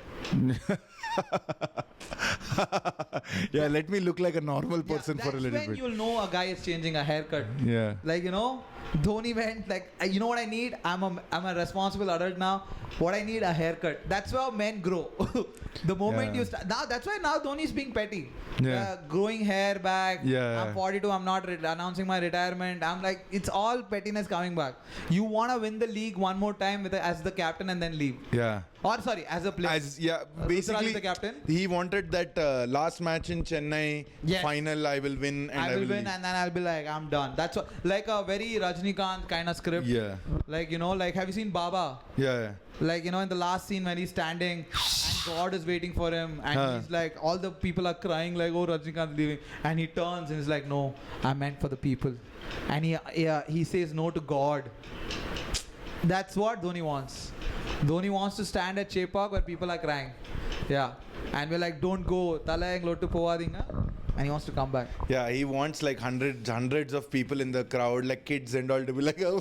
Yeah, let me look like a normal person for a little That's when bit. you'll know a guy is changing a haircut. Yeah. Like, you know, Dhoni went like, you know what I need? I'm a responsible adult now. What I need? A haircut. That's how men grow. The moment Yeah. you start, now that's why now Dhoni is being petty. Yeah. Growing hair back. Yeah. I'm 42. I'm not announcing my retirement. I'm like, it's all pettiness coming back. You want to win the league one more time as the captain and then leave. Yeah. Or sorry, as a player. Gujarat Basically, is the captain. he wanted that last match in Chennai Yes. final. I will win, and I will win leave. and then I'll be like, I'm done. That's what, like a very Rajnikant kind of script. Yeah. Like, you know, like, have you seen Baba? Yeah. Like, you know, in the last scene when he's standing and God is waiting for him and he's like, all the people are crying like, oh, Rajnikant leaving. And he turns and he's like, no, I'm meant for the people. And he says no to God. That's what Dhoni wants. Dhoni wants to stand at Chepak where people are crying. Yeah. And we're like, don't go. Talayang lotu povadinga. And he wants to come back. Yeah, he wants like hundreds of people in the crowd, like kids and all, to be like, oh,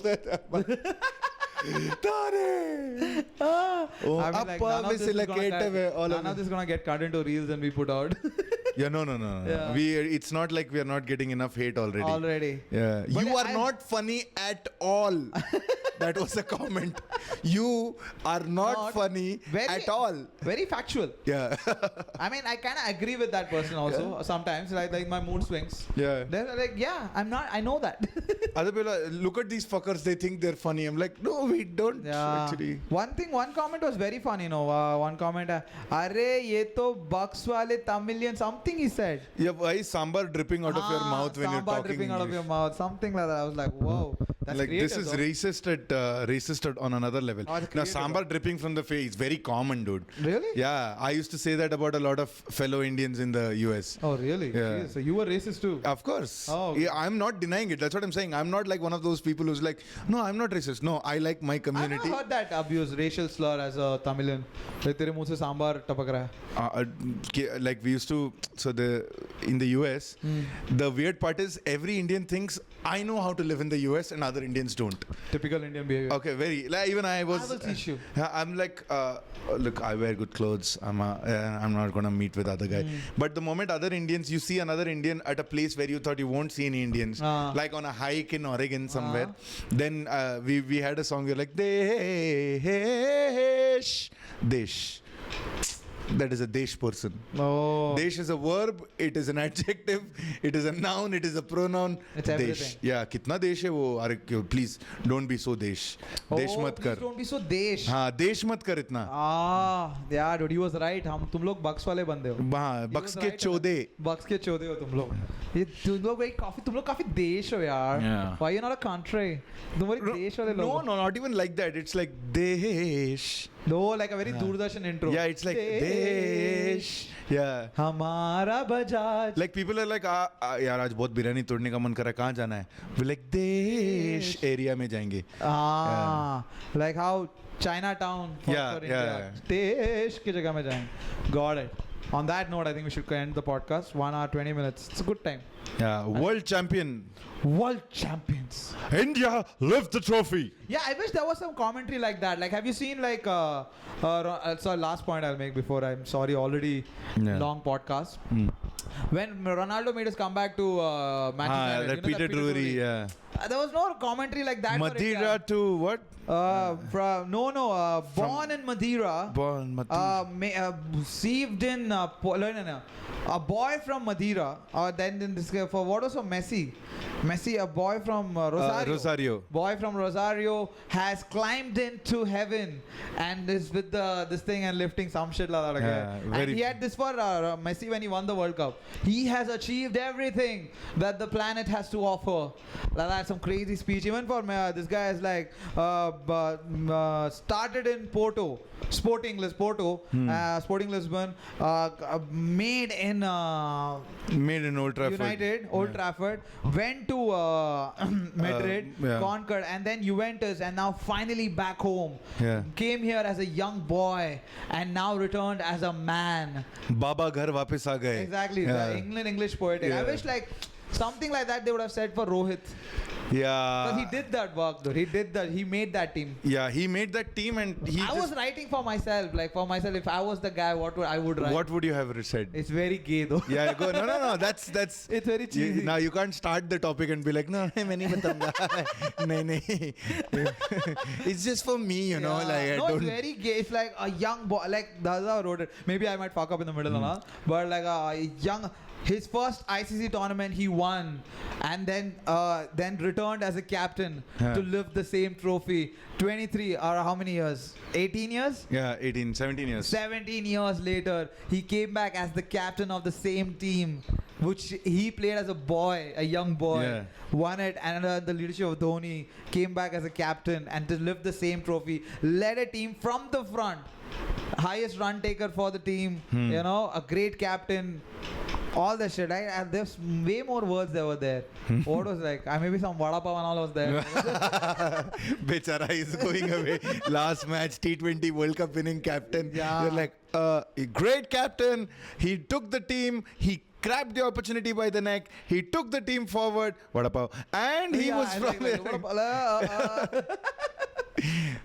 Tare! Oh, I mean, like, none of this is gonna get cut into reels and be put out. Yeah, no. Yeah. It's not like we are not getting enough hate already. Yeah. But You are not funny at all. That was a comment. You are not funny at all. Very factual. Yeah. I mean, I kind of agree with that person also. Sometimes, like my mood swings. Yeah. They're like, yeah, I'm not. I know that. Other people are, look at these fuckers. They think they're funny. I'm like, no, we don't actually. One comment was very funny. One comment. Arey, ye to Bucks wale Tamilian. Something he said. Yeah, why is sambar dripping out of your mouth when you're talking dripping out of English? your mouth. Something like that. I was like, whoa. That's Like this creative, is racist on another level. Oh, it's Now creative, sambar dripping from the face, very common, dude. Really? Yeah, I used to say that about a lot of fellow Indians in the US. Oh, really? Yeah. Jeez, so you were racist too? Of course. Oh, okay. Yeah, I'm not denying it. That's what I'm saying. I'm not like one of those people who's like, no, I'm not racist. No, I like my I've community. never heard that abuse, racial slur as a Tamilian. Like, तेरे मुंह से सांबार टपक रहा है. Like we used to, in the US, the weird part is every Indian thinks I know how to live in the US and other Indians don't. Typical Indian behavior. Okay, very. Like even I was. I will teach you. I'm like, look, I wear good clothes. I'm not gonna meet with other guy. But the moment other Indians, you see another Indian at a place where you thought you won't see any Indians, like on a hike in Oregon somewhere. Then we had a song. We're like, Desh. That is a Desh person. Oh. Desh is a verb, it is an adjective, it is a noun, it is a pronoun. It's Desh. everything. Yeah, kitna Desh hai wo? Are, please, don't be so Desh. Desh mat please kar. don't be so desh. हाँ, देश मत कर इतना. Yeah, dude, he was right. तुम लोग बक्स वाले बंदे हो. हाँ, He बक्स was के right. चौदे. बक्स के चौदे हो तुम लोग. तुम लोग काफी देश हो यार. Yeah. Why you not a country? तुम बड़े देश वाले लोग. No, not even like that. It's like Desh. No, like a very Doordarshan intro. Yeah, it's like Desh. Yeah. हमारा Bajaj. Like people are like, यार आज बहुत बिरयानी तोड़ने का मन कर रहा है, कहाँ जाना है? We're like देश area में जाएंगे. Like how Chinatown for Yeah, India. yeah. देश की जगह में जाएंगे. Got it. On that note, I think we should end the podcast. 1 hour, 20 minutes. It's a good time. Yeah, world champion. World champions. India, lift the trophy. Yeah, I wish there was some commentary like that. Like, have you seen like? So last point I'll make before I'm sorry already long podcast. When Ronaldo made his comeback to Manchester United, that Peter Drury, yeah. There was no commentary like that. Madeira to what? Born in Madeira. Born Madeira. Conceived in a boy from Madeira. Then in this for what was Messi? Messi, a boy from Rosario. Boy from Rosario has climbed into heaven and is with this thing and lifting some shit like that. Okay? And he had this for Messi when he won the World Cup. He has achieved everything that the planet has to offer. Like that, some crazy speech. Even for this guy is like started in Porto, Sporting Lisbon, made in Old Trafford. United, Old Trafford, went to Madrid, conquered, and then Juventus, and now finally back home. Came here as a young boy and now returned as a man. Baba ghar wapis aa gaye. Exactly, the English poetic. I wish like something like that they would have said for Rohit. Yeah. Because he did that work though. He did that. He made that team. Yeah, he made that team and I was writing for myself. Like for myself, if I was the guy, I would write? What would you have said? It's very gay though. Yeah, go. No. That's. It's very cheesy. Now you can't start the topic and be like, no, मैं नहीं बताऊंगा. नहीं. It's just for me, you know. Like I don't. It's very gay. It's like a young boy. Like Daza wrote it. Maybe I might fuck up in the middle, but like a young. His first ICC tournament he won, and then returned as a captain to lift the same trophy. 23 or how many years? 18 years? Yeah, 17 years. 17 years later, he came back as the captain of the same team, which he played as a boy, a young boy. Won it, and under the leadership of Dhoni, came back as a captain and to lift the same trophy. Led a team from the front. Highest run taker for the team. You know, a great captain. All the shit, right? And there's way more words that were there. What was like? Maybe some vada pav and all was there. Bechara is going away. Last match, T20 World Cup winning captain. Yeah. You're like, a great captain. He took the team. He grabbed the opportunity by the neck. He took the team forward. Vada pav. And he was from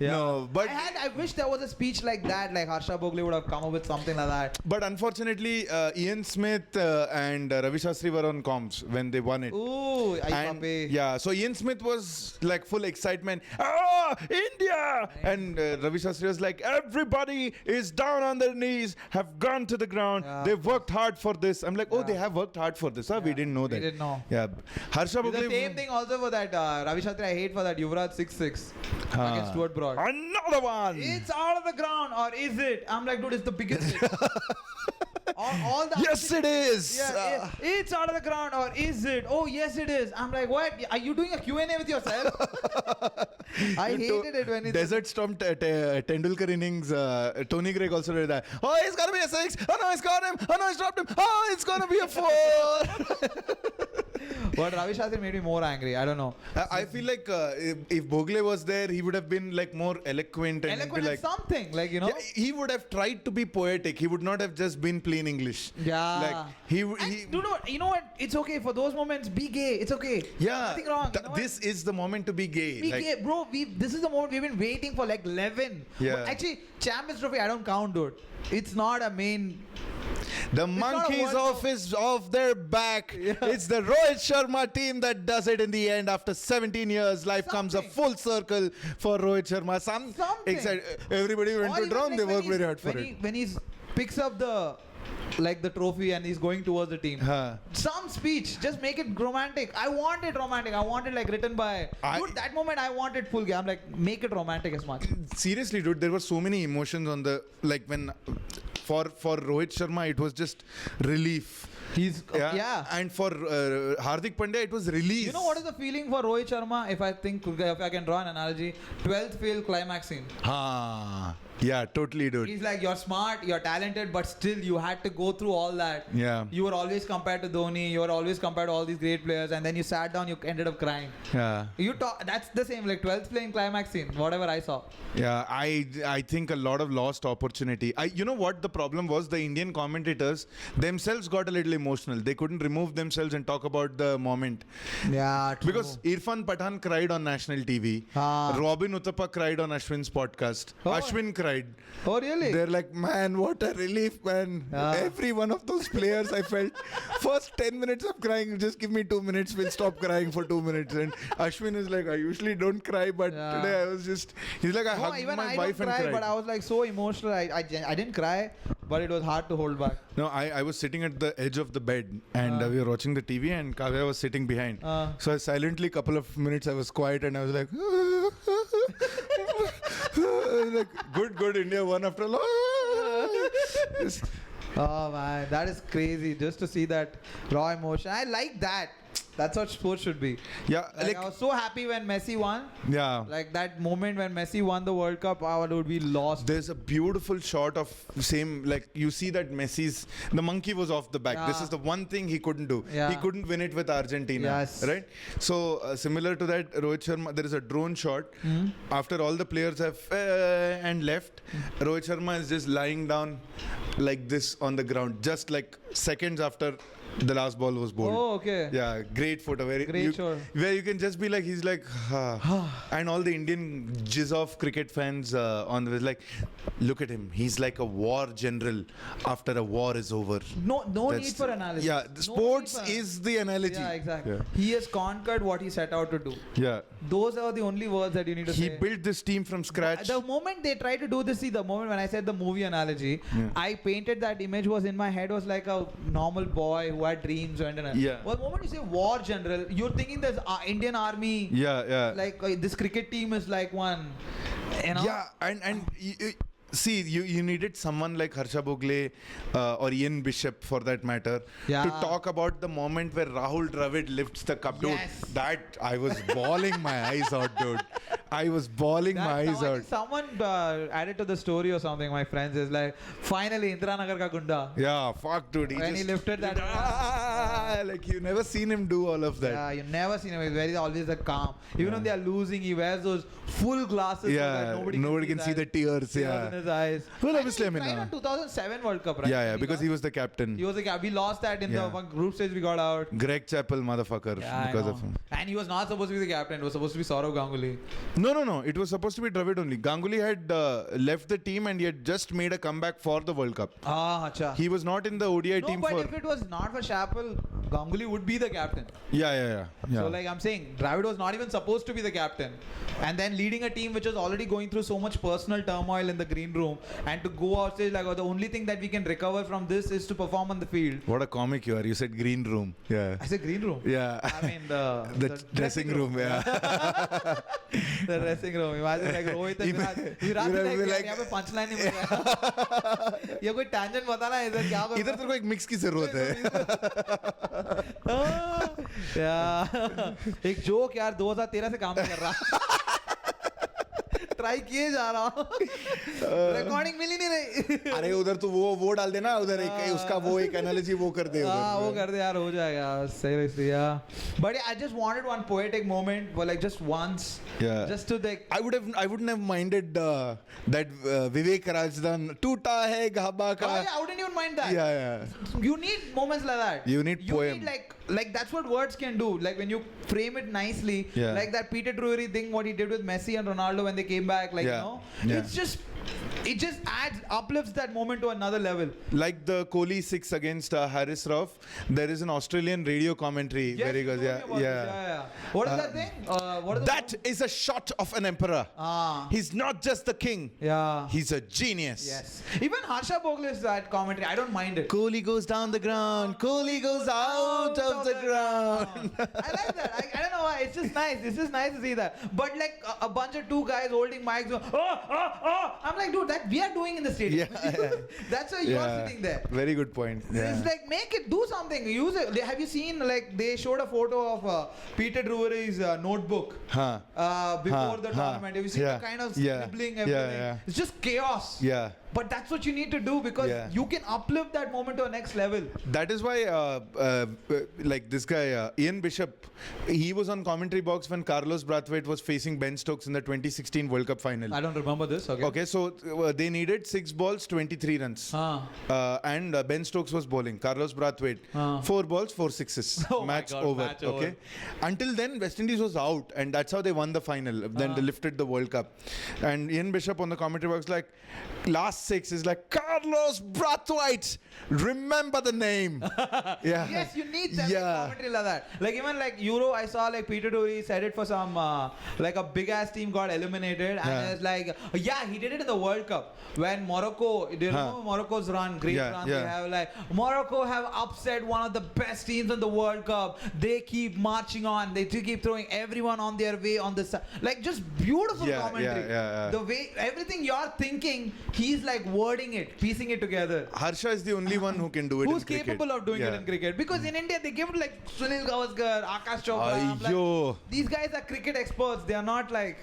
No, but I wish there was a speech like that, like Harsha Bhogle would have come up with something like that. But unfortunately, Ian Smith and Ravi Shastri were on comms when they won it. Ooh, and, so Ian Smith was like full excitement. India! And Ravi Shastri was like, everybody is down on their knees, have gone to the ground. They've worked hard for this. I'm like, they have worked hard for this. We didn't know that. We didn't know. Yeah. Harsha Bhogle. The same thing also for that Ravi Shastri. I hate for that Yuvraj 6-6 against Stuart Broad. Another one. It's out of the ground, or is it? I'm like, dude, it's the biggest hit. all the yes, it is. Yeah, it's out of the ground, or is it? Oh, yes, it is. I'm like, what? Are you doing a Q&A with yourself? I hated it when it's... Desert Storm Tendulkar innings, Tony Greig also did that. Oh, it's going to be a 6. Oh, no, it's got him. Oh, no, it's dropped him. Oh, it's going to be a 4. But Ravi Shastri made me more angry. I don't know. I feel like if Bhogle was there, he would have been like more eloquent and be like something, like, you know. Yeah, he would have tried to be poetic. He would not have just been plain English. Yeah. Like you know what? It's okay for those moments. Be gay. It's okay. Yeah. Nothing wrong. This is the moment to be gay. Be gay, bro. This is the moment we've been waiting for like 11. Yeah. Actually, Champions Trophy, I don't count, dude. It's not a main. The monkeys off their back. Yeah. It's the Rohit Sharma team that does it in the end. After 17 years, life comes a full circle for Rohit Sharma. Something. Everybody went to drown. They worked very hard for it. When he picks up the trophy and he's going towards the team. Some speech, just make it romantic. I want it romantic. I want it like written by. Dude, that moment I wanted full game. I'm like, make it romantic as much. Seriously, dude, there were so many emotions on the when. For Rohit Sharma, it was just relief. He's yeah. And for Hardik Pandya, it was release. You know what is the feeling for Rohit Sharma? If I can draw an analogy, 12th fail climax scene. Yeah, totally, dude. He's like, you're smart, you're talented, but still you had to go through all that. Yeah. You were always compared to Dhoni, you were always compared to all these great players, and then you sat down, you ended up crying. Yeah. That's the same, like 12th playing climax scene, whatever I saw. Yeah, I think a lot of lost opportunity. You know what the problem was? The Indian commentators themselves got a little emotional. They couldn't remove themselves and talk about the moment. Yeah, true. Because Irfan Pathan cried on national TV. Robin Uthappa cried on Ashwin's podcast. Ashwin cried. Oh, really? They're like, man, what a relief, man. Every one of those players, I felt, first 10 minutes of crying, just give me 2 minutes, we'll stop crying for 2 minutes. And Ashwin is like, I usually don't cry, but today I was just, he's like, I hugged my wife and cried. But I was like so emotional, I didn't cry, but it was hard to hold back. No, I was sitting at the edge of the bed and we were watching the TV and Kavya was sitting behind. So I silently, couple of minutes, I was quiet and I was like, like good, India won after all. Oh man, that is crazy. Just to see that raw emotion. I like that. That's what sports should be. Yeah, like I was so happy when Messi won. Yeah. Like that moment when Messi won the World Cup, I would be lost. There's a beautiful shot of same, like you see that the monkey was off the back. This is the one thing he couldn't do. He couldn't win it with Argentina. Yes. Right? So similar to that, Rohit Sharma, there is a drone shot. After all the players have and left, Rohit Sharma is just lying down like this on the ground, just like seconds after the last ball was bowled. Oh, okay. Yeah, great photo. Where you can just be like, he's like, and all the Indian jizz-off cricket fans on the like, look at him. He's like a war general after a war is over. No need for analysis. Yeah, sports is the analogy. Yeah, exactly. Yeah. He has conquered what he set out to do. Yeah. Those are the only words that you need to say. He built this team from scratch. The moment they tried to do this, the moment when I said the movie analogy, I painted that image was in my head was like a normal boy who had dreams. Well, the moment you say war general, you're thinking there's Indian army. Yeah. Like this cricket team is like one. You know? Yeah, and see, you needed someone like Harsha Bhogle or Ian Bishop, for that matter, to talk about the moment where Rahul Dravid lifts the cup. Dude, that I was bawling my eyes out, dude. I was bawling my eyes out. Someone added to the story or something. My friends is like, finally, Indira Nagar ka Gunda. Yeah, fuck, dude. When he lifted that. Like you never seen him do all of that. Yeah, you never seen him. He's always a calm. Even when they are losing, he wears those full glasses. Yeah, so that nobody can see the tears. In his eyes. Well, obviously, I mean, in 2007 World Cup, right? Yeah, because he was the captain. He was the captain. We lost that in the group stage. We got out. Greg Chappell, motherfucker, because of him. And he was not supposed to be the captain. It was supposed to be Saurav Ganguly. No. It was supposed to be Dravid only. Ganguly had left the team and he had just made a comeback for the World Cup. Acha. He was not in the ODI team. No, but if it was not for Chappell, Ganguly would be the captain. Yeah. So like I'm saying, Dravid was not even supposed to be the captain. And then leading a team which was already going through so much personal turmoil in the green room, and to go outstage like, the only thing that we can recover from this is to perform on the field. What a comic you are. You said green room. Yeah. I said green room? Yeah. I mean the dressing room. Yeah. The dressing room. Imagine like Rohit and Virat like यहाँ पे punchline नहीं मिल रहा. ये कोई tangent बताना है इधर क्या करूँ? इधर तेरे को एक mix की जरूरत है. एक joke यार 2013 से काम कर रहा. ट्राई किए जा रहा हूँ. रिकॉर्डिंग मिल ही नहीं रही. अरे उधर तो वो डाल देना उधर एक उसका वो एक एनालॉजी वो कर दे उधर. वो कर दे यार हो जाएगा. Seriously, yeah. But I just wanted one poetic moment, but like just once. Yeah. Just to like. I wouldn't have minded that Vivek Rajdan टूटा है घाबा का. Oh, yeah, I wouldn't even mind that. Yeah. You need moments like that. You need poem. Need like that's what words can do. Like when you frame it nicely, like that Peter Drury thing, what he did with Messi and Ronaldo when they came back, like it just uplifts that moment to another level. Like the Kohli 6 against Haris Rauf, there is an Australian radio commentary where he goes, yeah. What is that thing? That is a shot of an emperor. He's not just the king. Yeah. He's a genius. Yes. Even Harsha Bhogle's that commentary, I don't mind it. Kohli goes down the ground. Kohli goes out of the ground. I like that. I don't know why. It's just nice. It's just nice to see that. But like a bunch of two guys holding mics going, I'm I'm like, dude, that we are doing in the stadium. That's why you are sitting there. Very good point. Yeah. It's like, make it, do something. Use it. Have you seen, like, they showed a photo of Peter Drury's notebook before the tournament. Have you seen the kind of scribbling, everything? It's just chaos. Yeah. But that's what you need to do, because you can uplift that moment to a next level. That is why, like this guy, Ian Bishop, he was on commentary box when Carlos Brathwaite was facing Ben Stokes in the 2016 World Cup final. I don't remember this. Okay, so they needed 6 balls, 23 runs. And Ben Stokes was bowling. Carlos Brathwaite, 4 balls, 4 sixes. Match over. Okay. Until then, West Indies was out, and that's how they won the final. Then they lifted the World Cup. And Ian Bishop on the commentary box like, last 6 is like, Carlos Brathwaite, remember the name. Yes, you need that commentary like that. Like even like Euro, I saw like Peter Drury said it for some like a big ass team got eliminated, and it's like he did it in the World Cup when Morocco. Do you remember Morocco's run? Great run. They have like Morocco have upset one of the best teams in the World Cup. They keep marching on. They keep throwing everyone on their way on the side. Like just beautiful commentary. The way everything you're thinking, he's like wording it, piecing it together. Harsha is the only one who can do it. Who's in cricket. Capable of doing it in cricket? Because in India they give it like Sunil Gavaskar, Akash Chopra. Like, these guys are cricket experts. They are not like.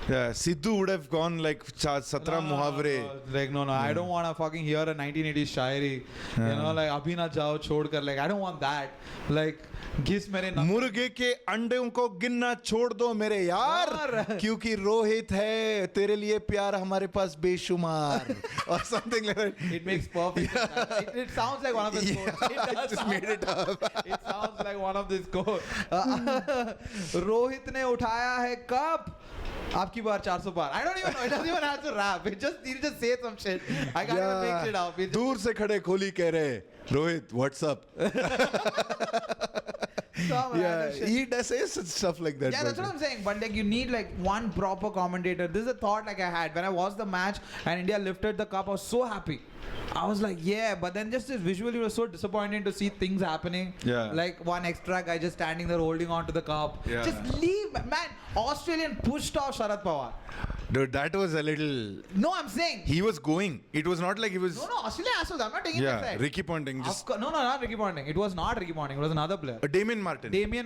Yeah, Sidhu would have gone like 17 muhavre. Like no, I don't want to fucking hear a 1980s shairi. You know, like abhi na jao chhod kar. Like I don't want that. Like घिस मेरे मुर्गे के अंडों को गिनना छोड़ दो मेरे यार क्योंकि रोहित है तेरे लिए प्यार हमारे पास बेशुमार or something like that. It makes perfect sense. It sounds like one of the quotes. I just made it up. It sounds like one of these quotes. Rohit ने उठाया है कप आपकी बार 400 पार. I don't even know. It doesn't even have to rap. It just you just say some shit. I can't even make shit up. दूर से खड़े खोली कह रहे Rohit what's up. He does say stuff like that. Yeah, that's what I'm saying. But like, you need like one proper commentator. This is a thought like I had when I watched the match and India lifted the cup. I was so happy. I was like, yeah, but then just this visually was so disappointing to see things happening. Yeah. Like one extra guy just standing there holding on to the cup. Yeah. Just leave, man. Australian pushed off Sharad Pawar. Dude, that was a little. No, I'm saying he was going. It was not like he was. No, Australia assholes. I'm not taking that side. Ricky Ponting. Just... No, not Ricky Ponting. It was not Ricky Ponting. It was another player. Damien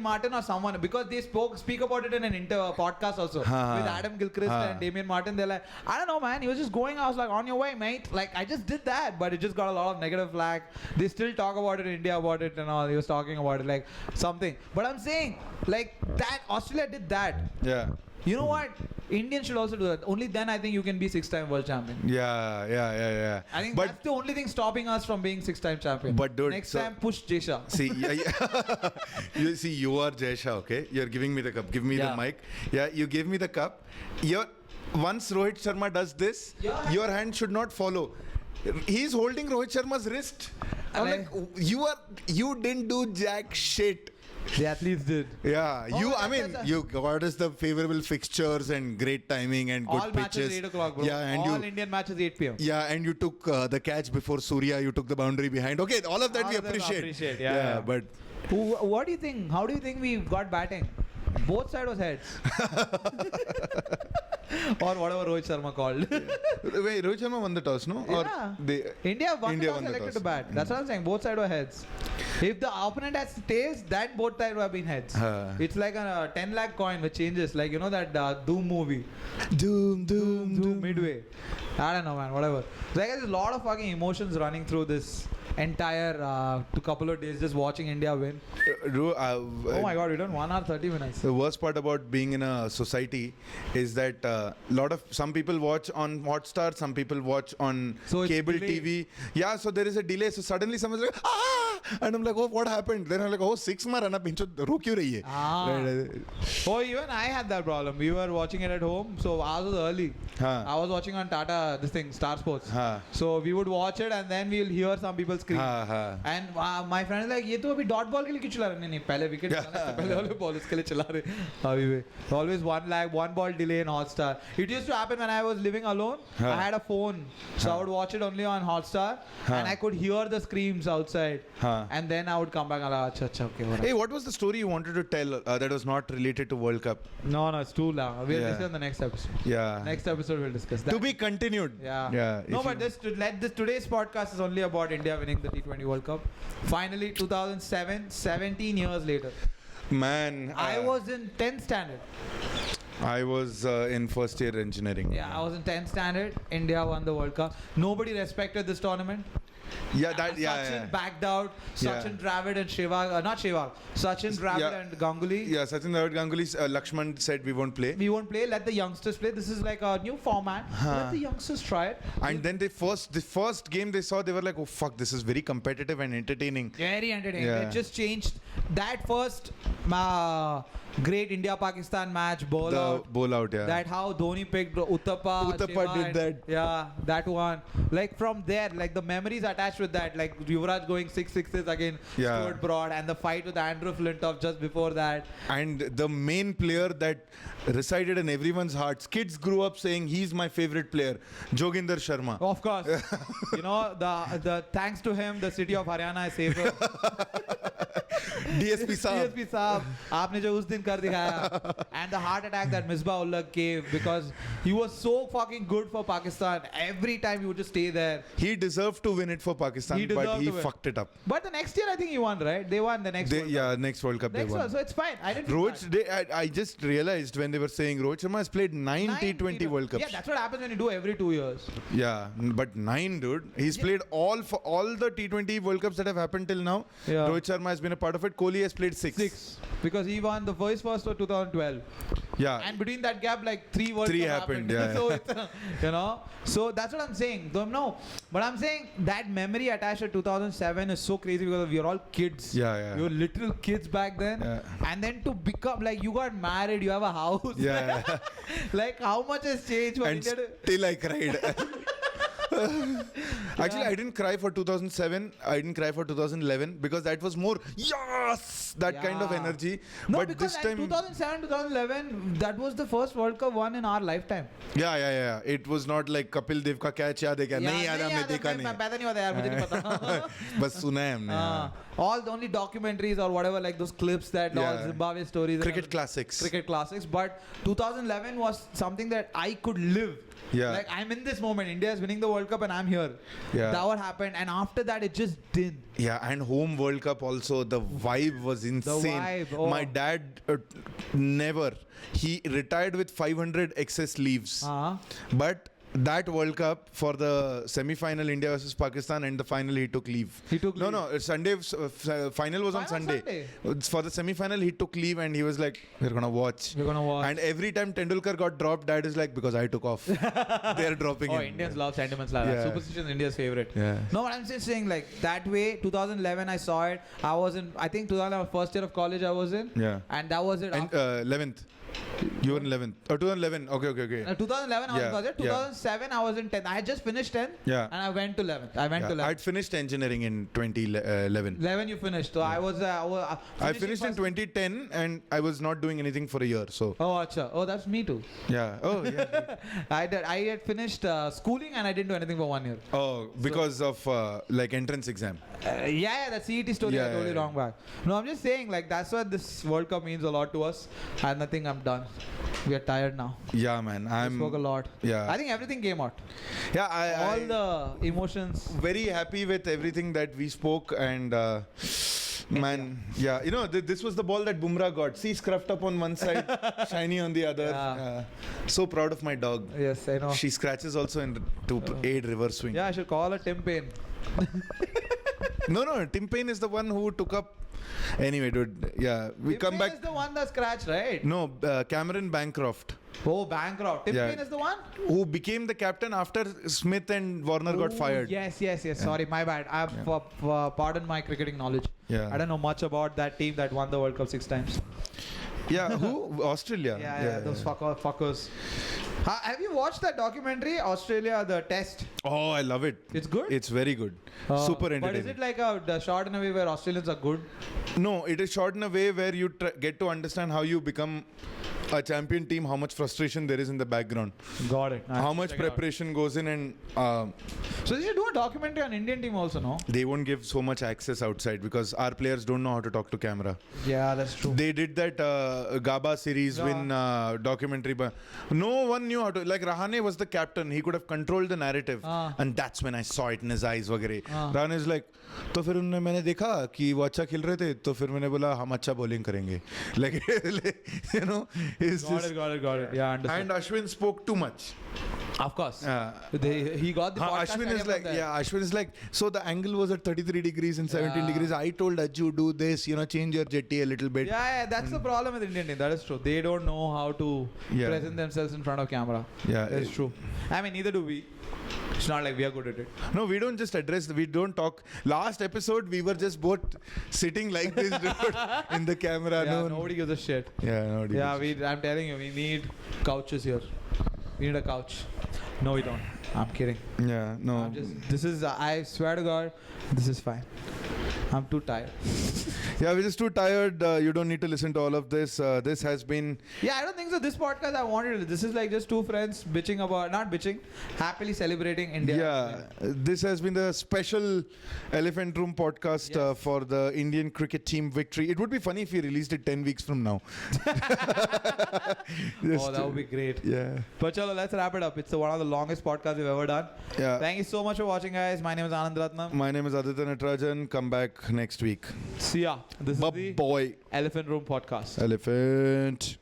Martin or someone, because they speak about it in an podcast also with Adam Gilchrist and Damien Martin. They're like, I don't know, man. He was just going. I was like, on your way, mate. Like I just did that, but it just got a lot of negative flag. They still talk about it in India about it and all. He was talking about it like something. But I'm saying like that Australia did that. Yeah. You know what? Indians should also do that. Only then I think you can be 6-time world champion. Yeah. I think that's the only thing stopping us from being 6-time champion. But dude, next time push Jesha. See, you are Jesha, okay? You're giving me the cup. Give me the mic. Yeah, you give me the cup. Once Rohit Sharma does this, your hand should not follow. He's holding Rohit Sharma's wrist. I'm like, you didn't do jack shit. The athletes did. Yeah, you got us the favorable fixtures and great timing and good all pitches. Matches 8 o'clock, bro. Yeah, and all Indian matches 8 p.m. Yeah, and you took the catch before Surya. You took the boundary behind. Okay, all of that we appreciate. Yeah. But what do you think? How do you think we got batting? Both sides was heads. Or whatever Rohit Sharma called. Wait, Rohit Sharma won the toss, no? Yeah. Or India won the toss, elected to bat. That's what I'm saying. Both sides were heads. If the opponent has tails, then both sides would have been heads. It's like a 10 lakh coin which changes. Like, you know that Doom movie. Doom Midway. I don't know, man. Whatever. So I guess there's a lot of fucking emotions running through this entire couple of days just watching India win. Oh my god, we done 1 hour 30 minutes. The worst part about being in a society is that some people watch on Hotstar, some people watch on cable TV. Yeah, so there is a delay. So suddenly someone's like, and I'm like, oh, what happened? Then I'm like, 6 ma rana pincho ro kyun rahi hai? Oh, even I had that problem. We were watching it at home, so ours was early. I was watching on Tata, Star Sports. So we would watch it and then we'll hear some people scream. And my friend is like, ये तो अभी dot ball के लिए क्यों चला रहे? नहीं, पहले wicket चलाने से पहले वाले balls के लिए चला रहे. अभी always one ball delay in Hotstar. It used to happen when I was living alone. I had a phone, so I would watch it only on Hotstar, and I could hear the screams outside. and then I would come back and like, acha, okay. Whatever. Hey, what was the story you wanted to tell that was not related to World Cup? No, it's too long. We'll discuss in the next episode. Yeah. Next episode we'll discuss that. To be continued. Yeah. Yeah. No, but today's podcast is only about India winning the T20 World Cup. Finally, 2007, 17 years later. Man. I was in 10th standard. I was in first year engineering. Yeah, I was in 10th standard. India won the World Cup. Nobody respected this tournament. Yeah, that, Sachin backed out. Sachin, Dravid and Sehwag, not Sehwag. Sachin, Dravid and Ganguly. Yeah, Sachin, Dravid, Ganguly, Lakshman said we won't play. We won't play. Let the youngsters play. This is like a new format. Let the youngsters try it. And then the first game they saw, they were like, oh fuck, this is very competitive and entertaining. Very entertaining. Yeah. It just changed that first great India-Pakistan match bowl out. Bowl out, yeah. That how Dhoni picked Uthappa Uthappa did that. Yeah, that one. Like from there, like the memories attached with that, like Yuvraj going 6 sixes again, Stuart Broad, and the fight with Andrew Flintoff just before that. And the main player that resided in everyone's hearts, kids grew up saying he's my favorite player, Joginder Sharma. Of course. You know, the thanks to him, the city of Haryana is safer. DSP Saab. DSP Saab, आपने जो उस दिन कर दिखाया, and the heart attack that Misbah Ullah gave because he was so fucking good for Pakistan. Every time he would just stay there. He deserved to win it for Pakistan, but he fucked it up. But the next year I think he won, right? They won the next World Cup. Next World Cup they won. So it's fine. I didn't. I just realized when they were saying Rohit Sharma has played 9 T20 World Cups. Yeah, that's what happens when you do every 2 years. Yeah, but 9, dude. He's played all the T20 World Cups that have happened till now. Yeah. Rohit Sharma has been a part of it. Kohli has played 6. Because he won the first for 2012. Yeah. And between that gap, like 3 World Cups happened. Yeah. So it's, you know. So that's what I'm saying. Don't know. But I'm saying that memory attached to 2007 is so crazy because we were all kids. Yeah. We were little kids back then. Yeah. And then to become like you got married, you have a house. Yeah. Like how much has changed for And India to still I cried. Actually, I didn't cry for 2007. I didn't cry for 2011 because that was more kind of energy. No, but because this time 2007, 2011, that was the first World Cup won in our lifetime. Yeah. It was not like Kapil Dev का catch याद है क्या? नहीं याद है, मैं देखा नहीं. मैं पैदा नहीं होता यार, मुझे नहीं पता. बस सुना है हमने. All the only documentaries or whatever, like those clips that all Zimbabwe stories. Cricket classics. But 2011 was something that I could live. Yeah. Like I'm in this moment. India is winning the World Cup and I'm here. Yeah. That what happened, and after that it just didn't. Yeah, and home World Cup also, the vibe was insane. The vibe, oh. My dad never. He retired with 500 excess leaves. But that World Cup for the semi-final India versus Pakistan and the final he took leave. No, Sunday final was on Sunday. For the semi-final he took leave and he was like, we're gonna watch. And every time Tendulkar got dropped, dad is like, because I took off. They're dropping him. Indians love sentiments like that. Superstition is India's favorite. Yeah. No, but I'm just saying like that way. 2011 I saw it. I was in, I think 2011 first year of college I was in. Yeah. And that was it. And 11th. You were in 11th. Oh, 2011. Okay. 2011 I was in college. 2007 I was in 10th. I had just finished 10th. Yeah. And I went to 11th. I'd finished engineering in 2011. 11 you finished. So I was... I finished in 2010 and I was not doing anything for a year. So. Oh, acha. Oh, that's me too. Yeah. Oh, yeah. I had finished schooling and I didn't do anything for 1 year. Oh, because of like entrance exam. That CET story I told you wrong back. No, I'm just saying like that's why this World Cup means a lot to us. And I think I'm done. We are tired now. Yeah, man. We spoke a lot. Yeah. I think everything came out. Yeah, all the emotions. Very happy with everything that we spoke and man, yeah. You know, this was the ball that Bumrah got. See, scruffed up on one side, shiny on the other. Yeah. So proud of my dog. Yes, I know. She scratches also to aid reverse swing. Yeah, I should call her Tim Payne. No, Tim Payne is the one who took up. Anyway, dude, yeah, we come back. Tim Payne is the one that scratched, right? No, Cameron Bancroft. Oh, Bancroft. Tim Payne is the one? Who became the captain after Smith and Warner got fired. Yes. Sorry, my bad. Pardon my cricketing knowledge. Yeah. I don't know much about that team that won the World Cup 6 times. Yeah, who? Australia. Yeah, those fuckers. Have you watched that documentary, Australia, the test? Oh, I love it. It's good? It's very good. Super entertaining. But is it like a shot in a way where Australians are good? No, it is shot in a way where you get to understand how you become a champion team, how much frustration there is in the background, Got it. how much preparation goes in, and So they should do a documentary on Indian team also, no? they won't give so much access outside because our players don't know how to talk to camera. Yeah, that's true. They did that Gaba series win documentary, but no one knew how to. Like Rahane was the captain; he could have controlled the narrative, and that's when I saw it in his eyes. वगैरह. Rahane is like, तो फिर उन्होंने मैंने देखा कि वो अच्छा खेल रहे थे, तो फिर मैंने बोला हम अच्छा bowling करेंगे. Like you know, he's just. Got it. Yeah, understood. And Ashwin spoke too much. Of course. He got the podcast Ashwin idea is from like, there. yeah, Ashwin is like, so the angle was at 33 degrees and 17 degrees. I told Ajju, do this, change your jetty a little bit. Yeah, that's the problem with Indian team. That is true. They don't know how to present themselves in front of camera. Yeah, That's true. I mean, neither do we. It's not like we are good at it. No, we don't just address, we don't talk. Last episode, we were just both sitting like this dude, in the camera. Yeah, nobody gives a shit. Yeah, nobody. Yeah, I'm telling you, we need couches here. We need a couch. No, we don't. I'm kidding. Yeah, no. I swear to God, this is fine. I'm too tired. Yeah, we're just too tired. You don't need to listen to all of this. This has been. Yeah, I don't think so. This podcast I wanted. This is like just two friends bitching about, not bitching, happily celebrating India. Yeah, this has been the special Elephant Room podcast for the Indian cricket team victory. It would be funny if we released it 10 weeks from now. That would be great. Yeah. But chalo, let's wrap it up. It's one of the longest podcasts we've ever done. Yeah. Thank you so much for watching, guys. My name is Anand Ratnam. My name is Aditya Natarajan. Come back next week. See ya. This is the Boy. Elephant Room podcast. Elephant.